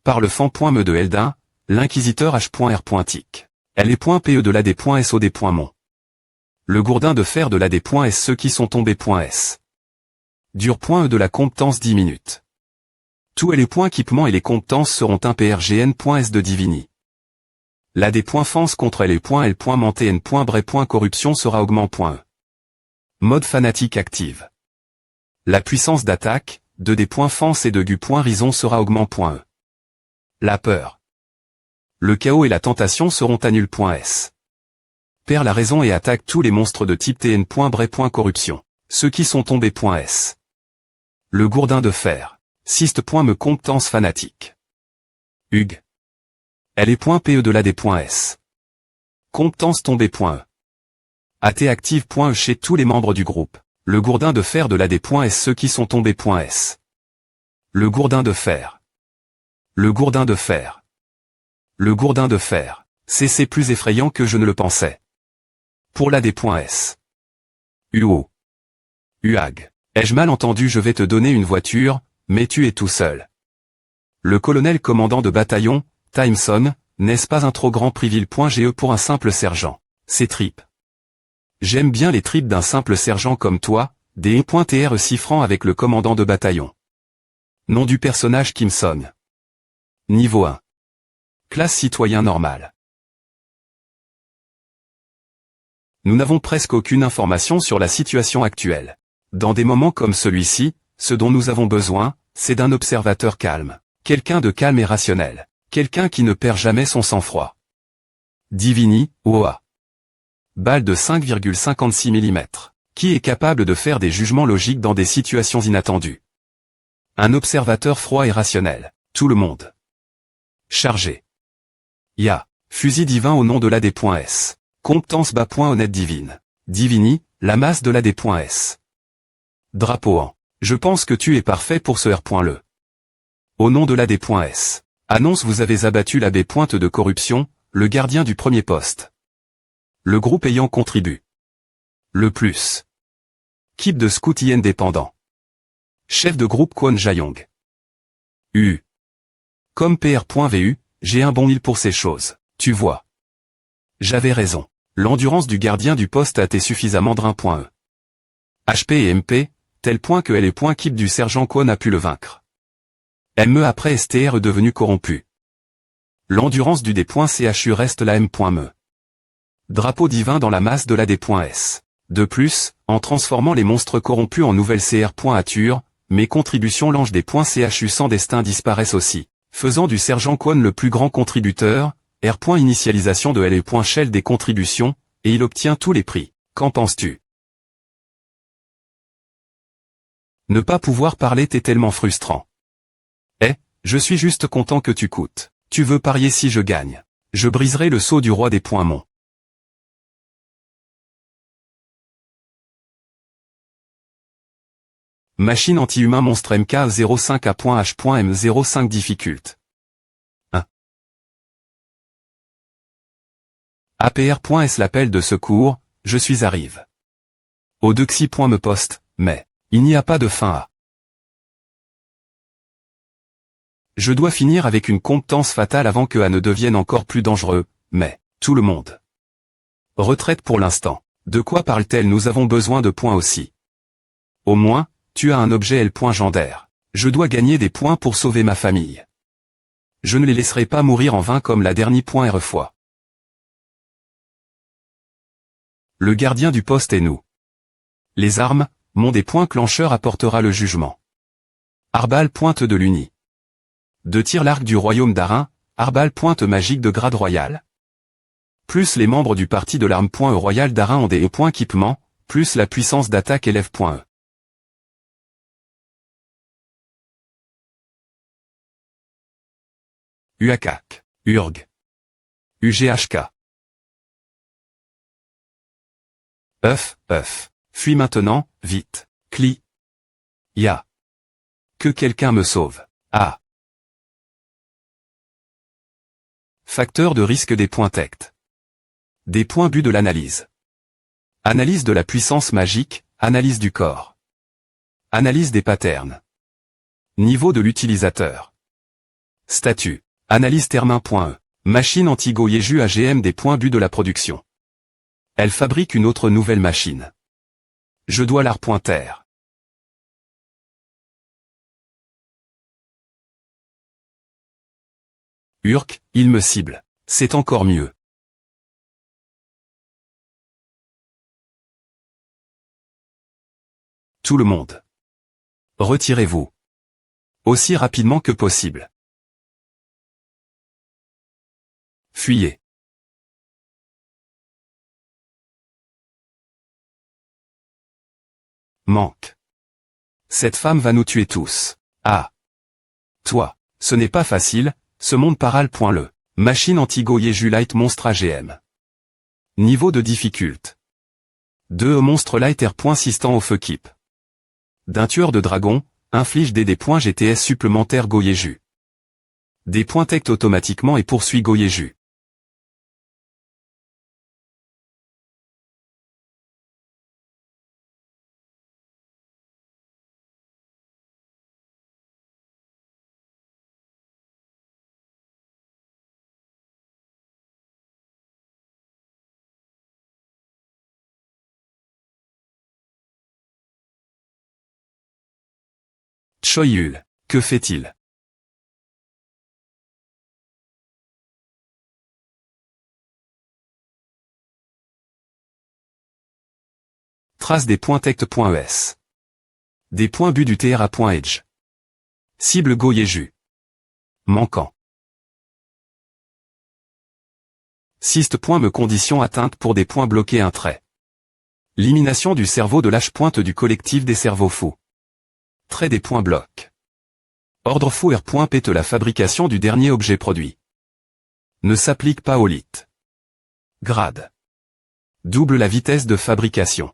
Par le fan.me de Eldin, l'inquisiteur H.R.tic. Elle est .pe de l'AD.SOD.mon. Le gourdin de fer de l'AD.S ceux qui sont tombés.S. Dure.e de la compétence 10 minutes. Tous les points équipement et les compétences seront un PRGN.S de Divini. L'AD.fance contre L.L.Manté.N.Bray.corruption sera augment.e. Mode fanatique active. La puissance d'attaque, de D.fance et de Gu.rison sera augment.e. La peur. Le chaos et la tentation seront annul.s. Perd la raison et attaque tous les monstres de type TN.Bray.corruption. Ceux qui sont tombés.s. Le gourdin de fer. Syst.me compétence fanatique. Hug. Elle est .pe de l'AD.s. Compétence tombée.e. AT active.e chez tous les membres du groupe. Le gourdin de fer de l'AD.s ceux qui sont tombés.s. Le gourdin de fer. Le gourdin de fer. Le gourdin de fer. C'est plus effrayant que je ne le pensais. Pour l'AD.s. UO. UAG. Ai-je mal entendu? Je vais te donner une voiture, mais tu es tout seul. Le colonel commandant de bataillon, Timeson, n'est-ce pas un trop grand privil.ge pour un simple sergent? Ses tripes. J'aime bien les tripes d'un simple sergent comme toi, des .tr 6 francs avec le commandant de bataillon. Nom du personnage Kimson. Niveau 1. Classe citoyen normal. Nous n'avons presque aucune information sur la situation actuelle. Dans des moments comme celui-ci, ce dont nous avons besoin, c'est d'un observateur calme. Quelqu'un de calme et rationnel. Quelqu'un qui ne perd jamais son sang-froid. Divini, OA. Balle de 5,56 mm. Qui est capable de faire des jugements logiques dans des situations inattendues? Un observateur froid et rationnel. Tout le monde. Chargé. Ya. Fusil divin au nom de l'AD.S. Compétence bas.honnête divine. Divini, la masse de l'AD.S. Drapeau en. Je pense que tu es parfait pour ce R.le. Au nom de l'AD.S. Annonce vous avez abattu la B. de corruption, le gardien du premier poste. Le groupe ayant contribué. Le plus. Keep de scout indépendant. Chef de groupe Kwon Jae-yong. U. Comme PR.vu, j'ai un bon île pour ces choses, tu vois. J'avais raison. L'endurance du gardien du poste a été suffisamment drain.e. HP et MP, tel point que les points keep du sergent Kwon a pu le vaincre. ME après STR est devenu corrompu. L'endurance du D.CHU reste la M.me. Drapeau divin dans la masse de la D.S. De plus, en transformant les monstres corrompus en nouvelles CR.ature, mes contributions l'ange des .CHU sans destin disparaissent aussi, faisant du sergent Kwon le plus grand contributeur, R. Initialisation de L.Shell des contributions, et il obtient tous les prix. Qu'en penses-tu? Ne pas pouvoir parler t'est tellement frustrant. Je suis juste content que tu coûtes. Tu veux parier si je gagne. Je briserai le sceau du roi des points mon. Machine anti-humain monstre MK05A.H.M05 difficult. 1. APR.S l'appel de secours, je suis arrive. Au-dexy. Me poste, mais, il n'y a pas de fin à. Je dois finir avec une compétence fatale avant que A ne devienne encore plus dangereux, mais, tout le monde. Retraite pour l'instant. De quoi parle-t-elle? Nous avons besoin de points aussi. Au moins, tu as un objet L.Gendaire. Je dois gagner des points pour sauver ma famille. Je ne les laisserai pas mourir en vain comme la dernière .R fois. Le gardien du poste est nous. Les armes, mon des points clencheurs apportera le jugement. Arbal pointe de l'Uni. De tir l'arc du royaume d'Arin, Arbal pointe magique de grade royal. Plus les membres du parti de l'arme .E royal d'Arin ont des points équipement, plus la puissance d'attaque élève .E. UACAC, URG. UGHK. Fuis maintenant, vite. Cli. Ya. Que quelqu'un me sauve. Ah. Facteur de risque des points tect. Des points but de l'analyse. Analyse de la puissance magique, analyse du corps. Analyse des patterns. Niveau de l'utilisateur. Statut. Analyse termin.e. Machine anti-Goyeju AGM des points but de la production. Elle fabrique une autre nouvelle machine. Je dois la repointer. Urk, il me cible. C'est encore mieux. Tout le monde. Retirez-vous. Aussi rapidement que possible. Fuyez. Manque. Cette femme va nous tuer tous. Ah. Toi. Ce n'est pas facile, ce monde paral. Le. Machine anti-Goyeju Light Monstre AGM. Niveau de difficulté. 2 Monstre Light R. Assistant au feu keep. D'un tueur de dragon, inflige des points GTS supplémentaires Goyeju. Des points tect automatiquement et poursuit Goyeju. Choyul, que fait-il? Trace des points tect.es. Des points but du TRA.edge. Cible Goyeju. Manquant. 6 points me condition atteinte pour des points bloqués un trait. Élimination du cerveau de l'H. Du collectif des cerveaux fous. Trait des points blocs. Ordre fou R. Pète la fabrication du dernier objet produit. Ne s'applique pas au lit. Grade. Double la vitesse de fabrication.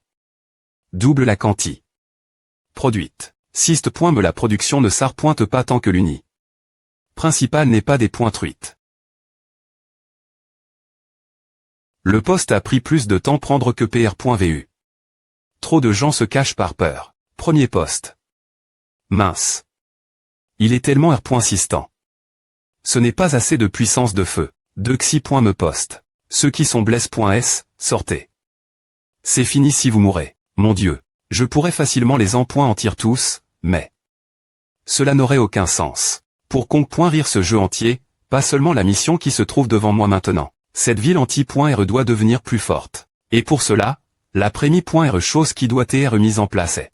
Double la quanti. Produite. 6 points me la production ne s'arpointe pas tant que l'uni. Principal n'est pas des points truites. Le poste a pris plus de temps prendre que PR.vu. Trop de gens se cachent par peur. Premier poste. mince. Il est tellement R.sistant. Ce n'est pas assez de puissance de feu. De xi. Me poste. Ceux qui sont blesse.s, sortez. C'est fini si vous mourrez. Mon Dieu. Je pourrais facilement les en tir tous, mais... Cela n'aurait aucun sens. Pour conque.rire ce jeu entier, pas seulement la mission qui se trouve devant moi maintenant. Cette ville anti.r doit devenir plus forte. Et pour cela, la prémie.r chose qui doit être mise en place est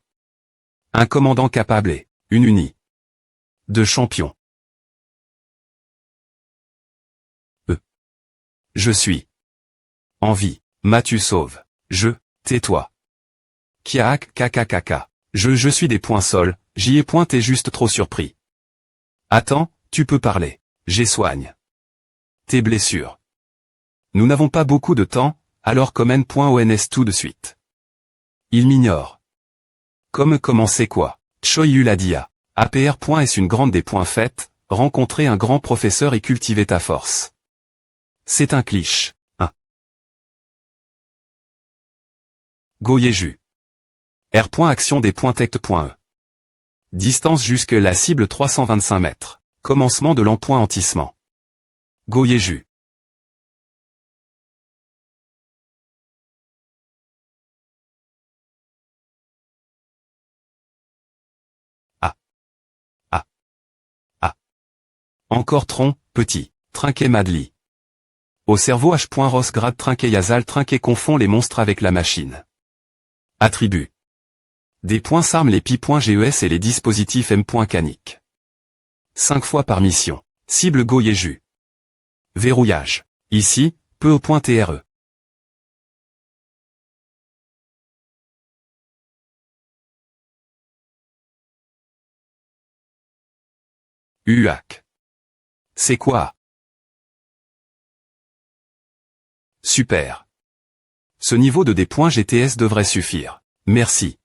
un commandant capable et une unie de champions. Je suis en vie. Mathieu sauve. Tais-toi. Kiaak, kakakaka. Je suis des points sols, j'y ai pointé juste trop surpris. Attends, tu peux parler. J'ai soigne tes blessures. Nous n'avons pas beaucoup de temps, alors comment.ons tout de suite. Il m'ignore. Comment c'est quoi? Choyuladia. APR.est une grande des points faites, rencontrer un grand professeur et cultiver ta force. C'est un cliché. Goyeju. R.action des points tect.e. Distance jusque la cible 325 mètres. Commencement de l'empointissement. Goyeju. Encore tronc, petit. Trinquet Madli. Au cerveau H.Ross grade Trinquet Yazal Trinquet confond les monstres avec la machine. Attribut. Des points s'arment les pi.ges et les dispositifs M.canique. 5 fois par mission. Cible Goyeju. Verrouillage. Ici, peu au point TRE. UAC. C'est quoi? Super. Ce niveau de D.GTS devrait suffire. Merci.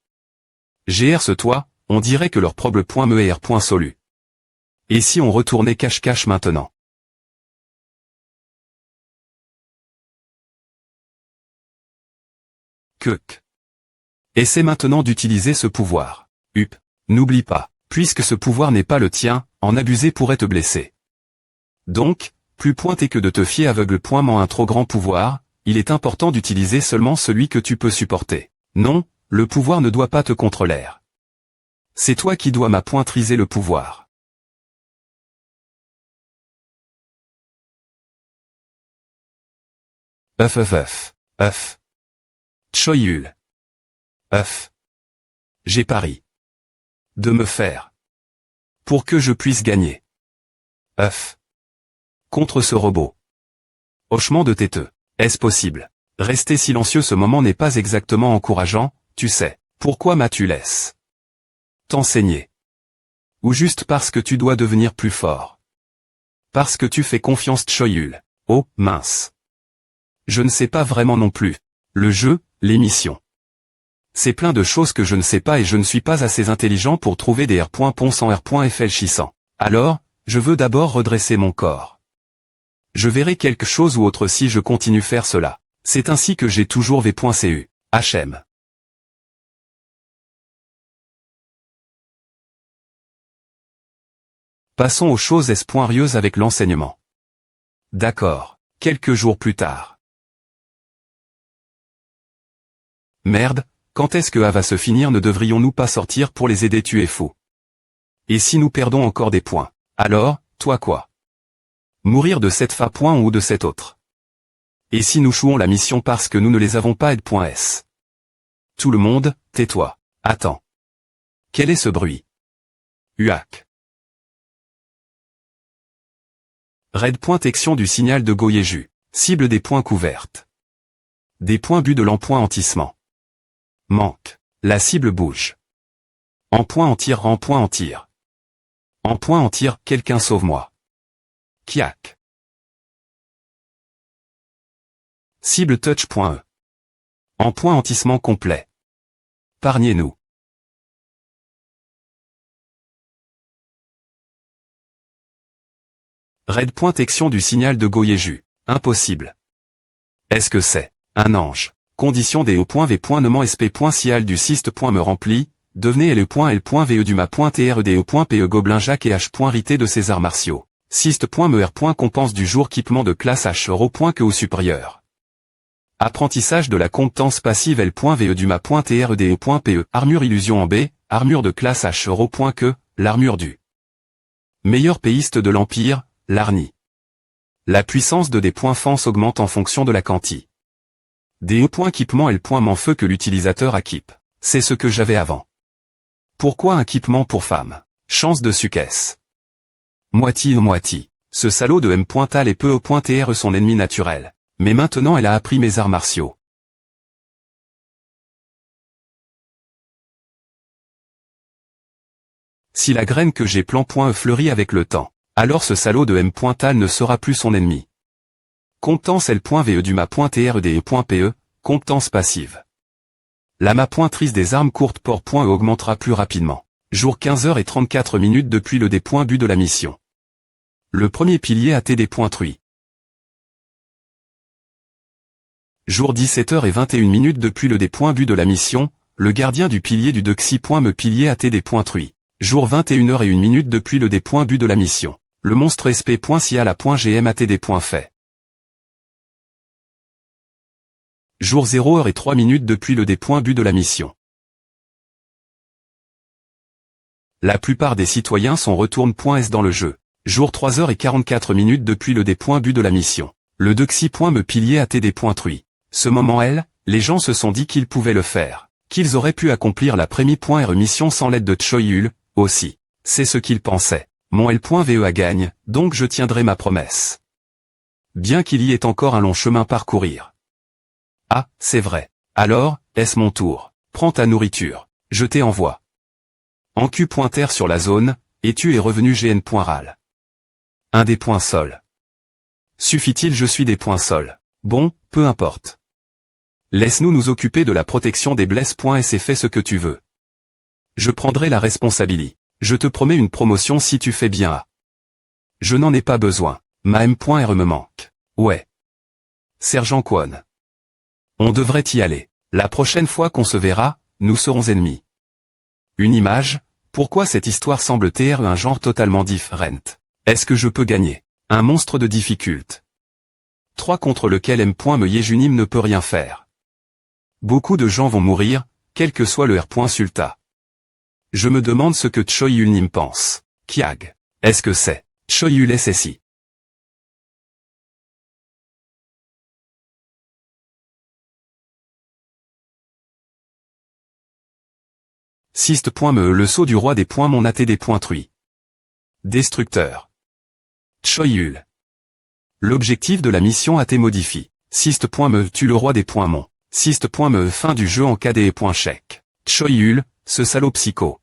GR ce toi, on dirait que leur proble.me est R.solu. Et si on retournait cache-cache maintenant? Keuk. Essaie maintenant d'utiliser ce pouvoir. Up. N'oublie pas, puisque ce pouvoir n'est pas le tien, en abuser pourrait te blesser. Donc, plus pointé que de te fier aveuglement à un trop grand pouvoir, il est important d'utiliser seulement celui que tu peux supporter. Non, le pouvoir ne doit pas te contrôler. C'est toi qui dois m'appointriser le pouvoir. Uf. Choyul. J'ai pari. De me faire. Pour que je puisse gagner. Contre ce robot. Hochement de têteux. Est-ce possible? Rester silencieux ce moment n'est pas exactement encourageant, tu sais. Pourquoi m'as-tu laissé t'enseigner? Ou juste parce que tu dois devenir plus fort? Parce que tu fais confiance Choyul. Oh, mince. Je ne sais pas vraiment non plus. Le jeu, l'émission. C'est plein de choses que je ne sais pas et je ne suis pas assez intelligent pour trouver des R.pons sans R.fléchissant. Alors, je veux d'abord redresser mon corps. Je verrai quelque chose ou autre si je continue faire cela. C'est ainsi que j'ai toujours V.cu. HM. Passons aux choses espoirieuses avec l'enseignement. D'accord. Quelques jours plus tard. Merde, quand est-ce que A va se finir? Ne devrions-nous pas sortir pour les aider? Tu es fou. Et si nous perdons encore des points? Alors, toi quoi? Mourir de cette fa. Ou de cette autre? Et si nous chouons la mission parce que nous ne les avons pas aide.s? Tout le monde, tais-toi. Attends. Quel est ce bruit? UAC. Raid.action du signal de Goyeju. Cible des points couvertes. Des points but de l'empointissement. Manque. La cible bouge. En point en tir. En point en tir, quelqu'un sauve-moi. Kiak. Cible touch.e. Empointissement complet. Pargnez-nous. Raid.action du signal de Goyeju. Impossible. Est-ce que c'est un ange? Condition des O.V. Ne sp.sial du syst. Me rempli, Devenez L.L.VE du ma.TRDE.PE Gobelin Jacques et H.Rité de ses arts martiaux. Sist.mer. Compense du jour équipement de classe H euro. Que au supérieur. Apprentissage de la compétence passive L.VE du ma.TRDE.PE. Armure illusion en B, armure de classe H euro. Que, l'armure du meilleur péiste de l'Empire, l'Arni. La puissance de des points fence augmente en fonction de la quantité. DE. Équipement L.Man feu que l'utilisateur acquipe. C'est ce que j'avais avant. Pourquoi un équipement pour femme? Chance de succès. Moitié. Ce salaud de M.Tal et peu E.TR son ennemi naturel. Mais maintenant elle a appris mes arts martiaux. Si la graine que j'ai plan.E fleurit avec le temps, alors ce salaud de M.Tal ne sera plus son ennemi. Compétence L.VE du ma.TRDE.PE, compétence passive. La ma.Trice des armes courtes port.E augmentera plus rapidement. Jour 15h34 depuis le D.Bu de la mission. Le premier pilier a TD.Truy. Jour 17h21 depuis le D.Bu de la mission, le gardien du pilier du Dexy.Me pilier a TD.Truy. Jour 21h01 depuis le D.Bu de la mission. Le monstre SP.Ciala.GM a TD.Fait. Jour 0h03 depuis le D.Bu de la mission. La plupart des citoyens sont retourne.S dans le jeu. Jour 3h44 depuis le D.Bu de la mission. Le Dexy.Me pilier a TD.Truy. Ce moment les gens se sont dit qu'ils pouvaient le faire. Qu'ils auraient pu accomplir la Prémi.R mission sans l'aide de Choyul, aussi. C'est ce qu'ils pensaient. Mon L.VE gagne, donc je tiendrai ma promesse. Bien qu'il y ait encore un long chemin à parcourir. Ah, c'est vrai. Alors, est-ce mon tour? Prends ta nourriture. Je t'envoie. En Q.R sur la zone, et tu es revenu GN.RAL. Un des points sol. Suffit-il je suis des points sol. Bon, peu importe. Laisse-nous nous occuper de la protection des blesses.S et fais ce que tu veux. Je prendrai la responsabilité. Je te promets une promotion si tu fais bien A. Je n'en ai pas besoin. Ma M.R me manque. Ouais. Sergent Kwon. On devrait y aller. La prochaine fois qu'on se verra, nous serons ennemis. Une image, pourquoi cette histoire semble TR un genre totalement différent? Est-ce que je peux gagner? Un monstre de difficulté. 3 contre lequel M.Me Yejunim ne peut rien faire. Beaucoup de gens vont mourir, quel que soit le R.Sulta. Je me demande ce que Choyulnim pense. Kiag. Est-ce que c'est Choyul SSI? Sist.Me le sceau du roi des points mon ATD.Truy. Destructeur. Choyul. L'objectif de la mission a été modifié. Sist.Me tue le roi des points mon. Sist.Me fin du jeu en KDE.Chèque. Choyul, ce salaud psycho.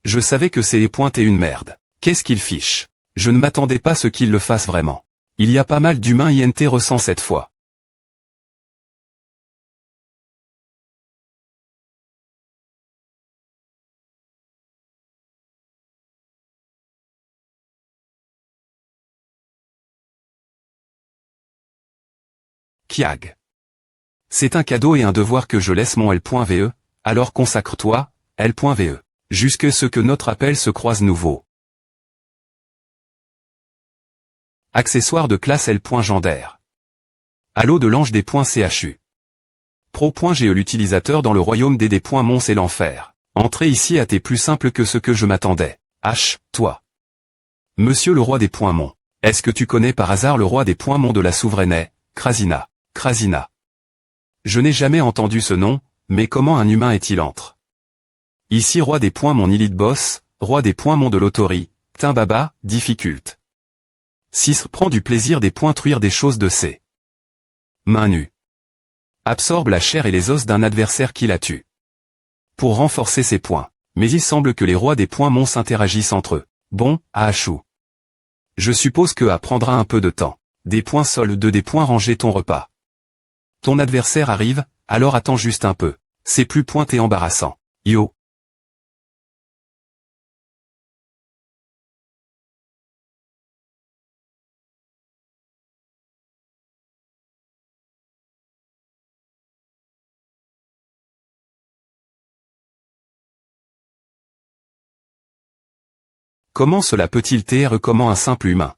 Je savais que c'est et une merde. Qu'est-ce qu'il fiche? Je ne m'attendais pas à ce qu'il le fasse vraiment. Il y a pas mal d'humains INT ressent cette fois. Kiag. C'est un cadeau et un devoir que je laisse mon L.VE, alors consacre-toi, L.VE. Jusque ce que notre appel se croise nouveau. Accessoire de classe L.Gendaire. Halo de l'ange des points CHU. Pro.GE l'utilisateur dans le royaume des Mons et l'enfer. Entrer ici a été plus simple que ce que je m'attendais. H, toi. Monsieur le roi des points Mons. Est-ce que tu connais par hasard le roi des points Mons de la souveraine Krasina? Krasina. Je n'ai jamais entendu ce nom, mais comment un humain est-il entre? Ici roi des points mon Elite Boss, roi des points mon de l'autori, Timbaba, difficulte. 6 prend du plaisir des points truire des choses de ses mains nues. Absorbe la chair et les os d'un adversaire qui la tue. Pour renforcer ses points. Mais il semble que les rois des points mons s'interagissent entre eux. Bon, Ahachou. Je suppose que A prendra un peu de temps. Des points sol de des points ranger ton repas. Ton adversaire arrive, alors attends juste un peu. C'est plus pointé embarrassant. Yo. Comment cela peut-il t'être comment un simple humain?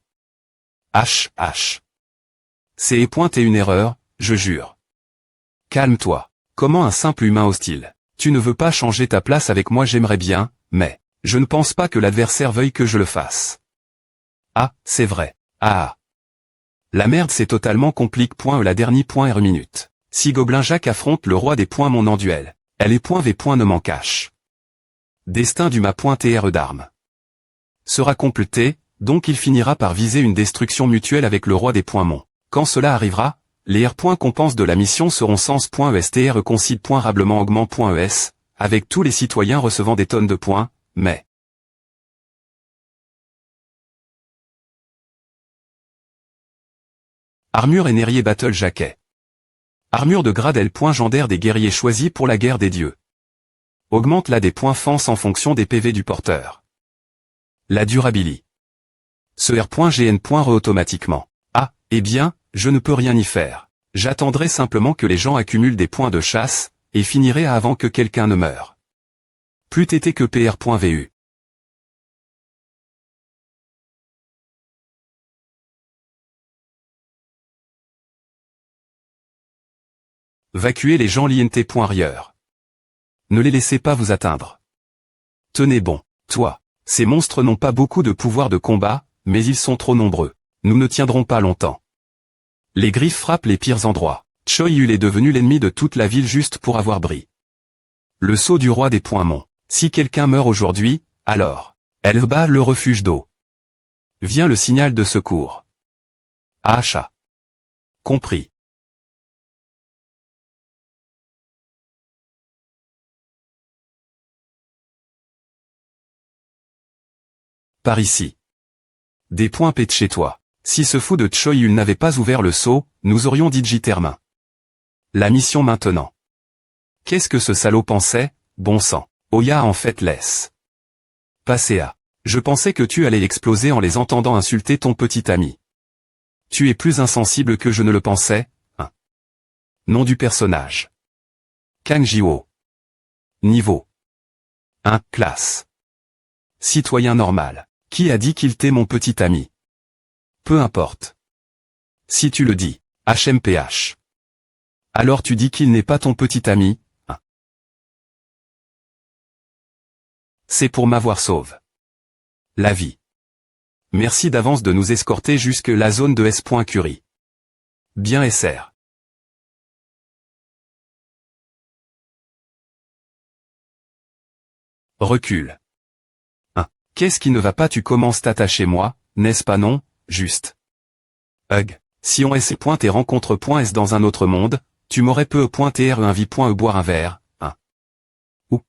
C'est t'es une erreur, je jure. Calme-toi. Comment un simple humain hostile? Tu ne veux pas changer ta place avec moi, j'aimerais bien, mais je ne pense pas que l'adversaire veuille que je le fasse. Ah, c'est vrai. Ah. La merde c'est totalement complique. La dernière R minute. Si Gobelin Jacques affronte le roi des points mon en duel. Elle est .v. Ne m'en cache. Destin du ma .tr d'armes. Sera complété, donc il finira par viser une destruction mutuelle avec le roi des points mon. Quand cela arrivera, les R. compenses de la mission seront sens.estr concide.rablement augment.es, avec tous les citoyens recevant des tonnes de points, mais... Armure et Nérier Battle Jacket. Armure de grade L. Gendaire des guerriers choisis pour la guerre des dieux. Augmente la des points fence en fonction des PV du porteur. La durabilité. Ce R.GN. Automatiquement. Ah, eh bien, je ne peux rien y faire. J'attendrai simplement que les gens accumulent des points de chasse, et finirai avant que quelqu'un ne meure. Plus TT que PR.VU. Vacuez les gens l'INT.rieur. Ne les laissez pas vous atteindre. Tenez bon, toi. Ces monstres n'ont pas beaucoup de pouvoir de combat, mais ils sont trop nombreux. Nous ne tiendrons pas longtemps. Les griffes frappent les pires endroits. Choyul est devenu l'ennemi de toute la ville juste pour avoir brillé. Le sceau du roi des points mon. Si quelqu'un meurt aujourd'hui, alors, elle bat le refuge d'eau. Vient le signal de secours. Achat. Compris. Par ici. Des points P de chez toi. Si ce fou de Choyul n'avait pas ouvert le seau, nous aurions dit Jitermin. La mission maintenant. Qu'est-ce que ce salaud pensait? Bon sang. Oya en fait laisse. Passez à. Je pensais que tu allais exploser en les entendant insulter ton petit ami. Tu es plus insensible que je ne le pensais, hein. Nom du personnage. Kang Jiwo. Niveau 1, classe. Citoyen normal. Qui a dit qu'il t'est mon petit ami? Peu importe. Si tu le dis, HMPH. Alors tu dis qu'il n'est pas ton petit ami, hein. C'est pour m'avoir sauve la vie. Merci d'avance de nous escorter jusque la zone de S.Curie. Bien SR. Recule. Qu'est-ce qui ne va pas? Tu commences t'attacher moi, n'est-ce pas? Non, juste. Hug. Si on S. et rencontre.S dans un autre monde, tu m'aurais peu .tr un vie.e boire un verre, hein. Ou.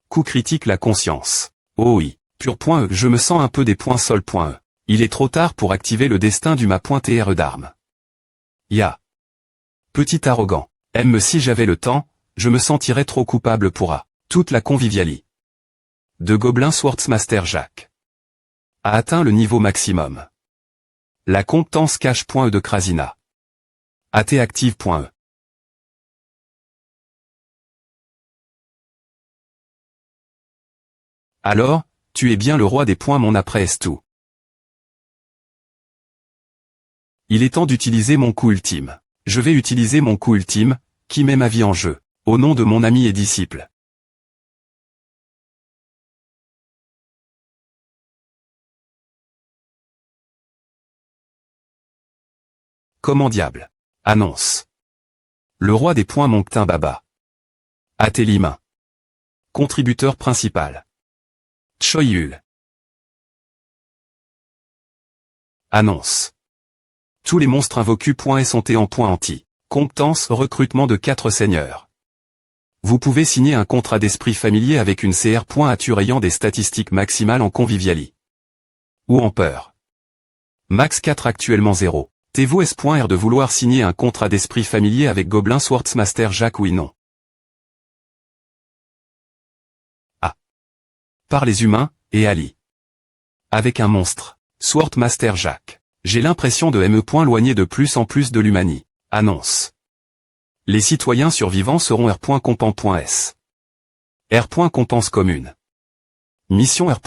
Coup critique la conscience. Oh oui, pur.e je me sens un peu des points sol.e. Il est trop tard pour activer le destin du ma.tr d'armes. Ya. Petit arrogant. Si j'avais le temps, je me sentirais trop coupable pour toute la convivialité. De Gobelin Swordsmaster Jacques a atteint le niveau maximum. La compétence cache.e de Krasina. AT-active.e. Alors, tu es bien le roi des points mon après tout. Il est temps d'utiliser mon coup ultime. Je vais utiliser mon coup ultime, qui met ma vie en jeu, au nom de mon ami et disciple. Comment diable? Annonce. Le roi des points Monctin Baba. Atélima. Contributeur principal. Choyul. Annonce. Tous les monstres invoqués sont en point anti. Compétence recrutement de 4 seigneurs. Vous pouvez signer un contrat d'esprit familier avec une CR. ayant des statistiques maximales en convivialité. Ou en peur. Max 4 actuellement 0. T'es-vous S.R de vouloir signer un contrat d'esprit familier avec Gobelin Swordsmaster Jacques? Oui non. Ah. Par les humains, et Ali. Avec un monstre, Swordmaster Jacques. J'ai l'impression de loigner de plus en plus de l'humanité. Annonce. Les citoyens survivants seront R.compen.s. R.compense commune. Mission R.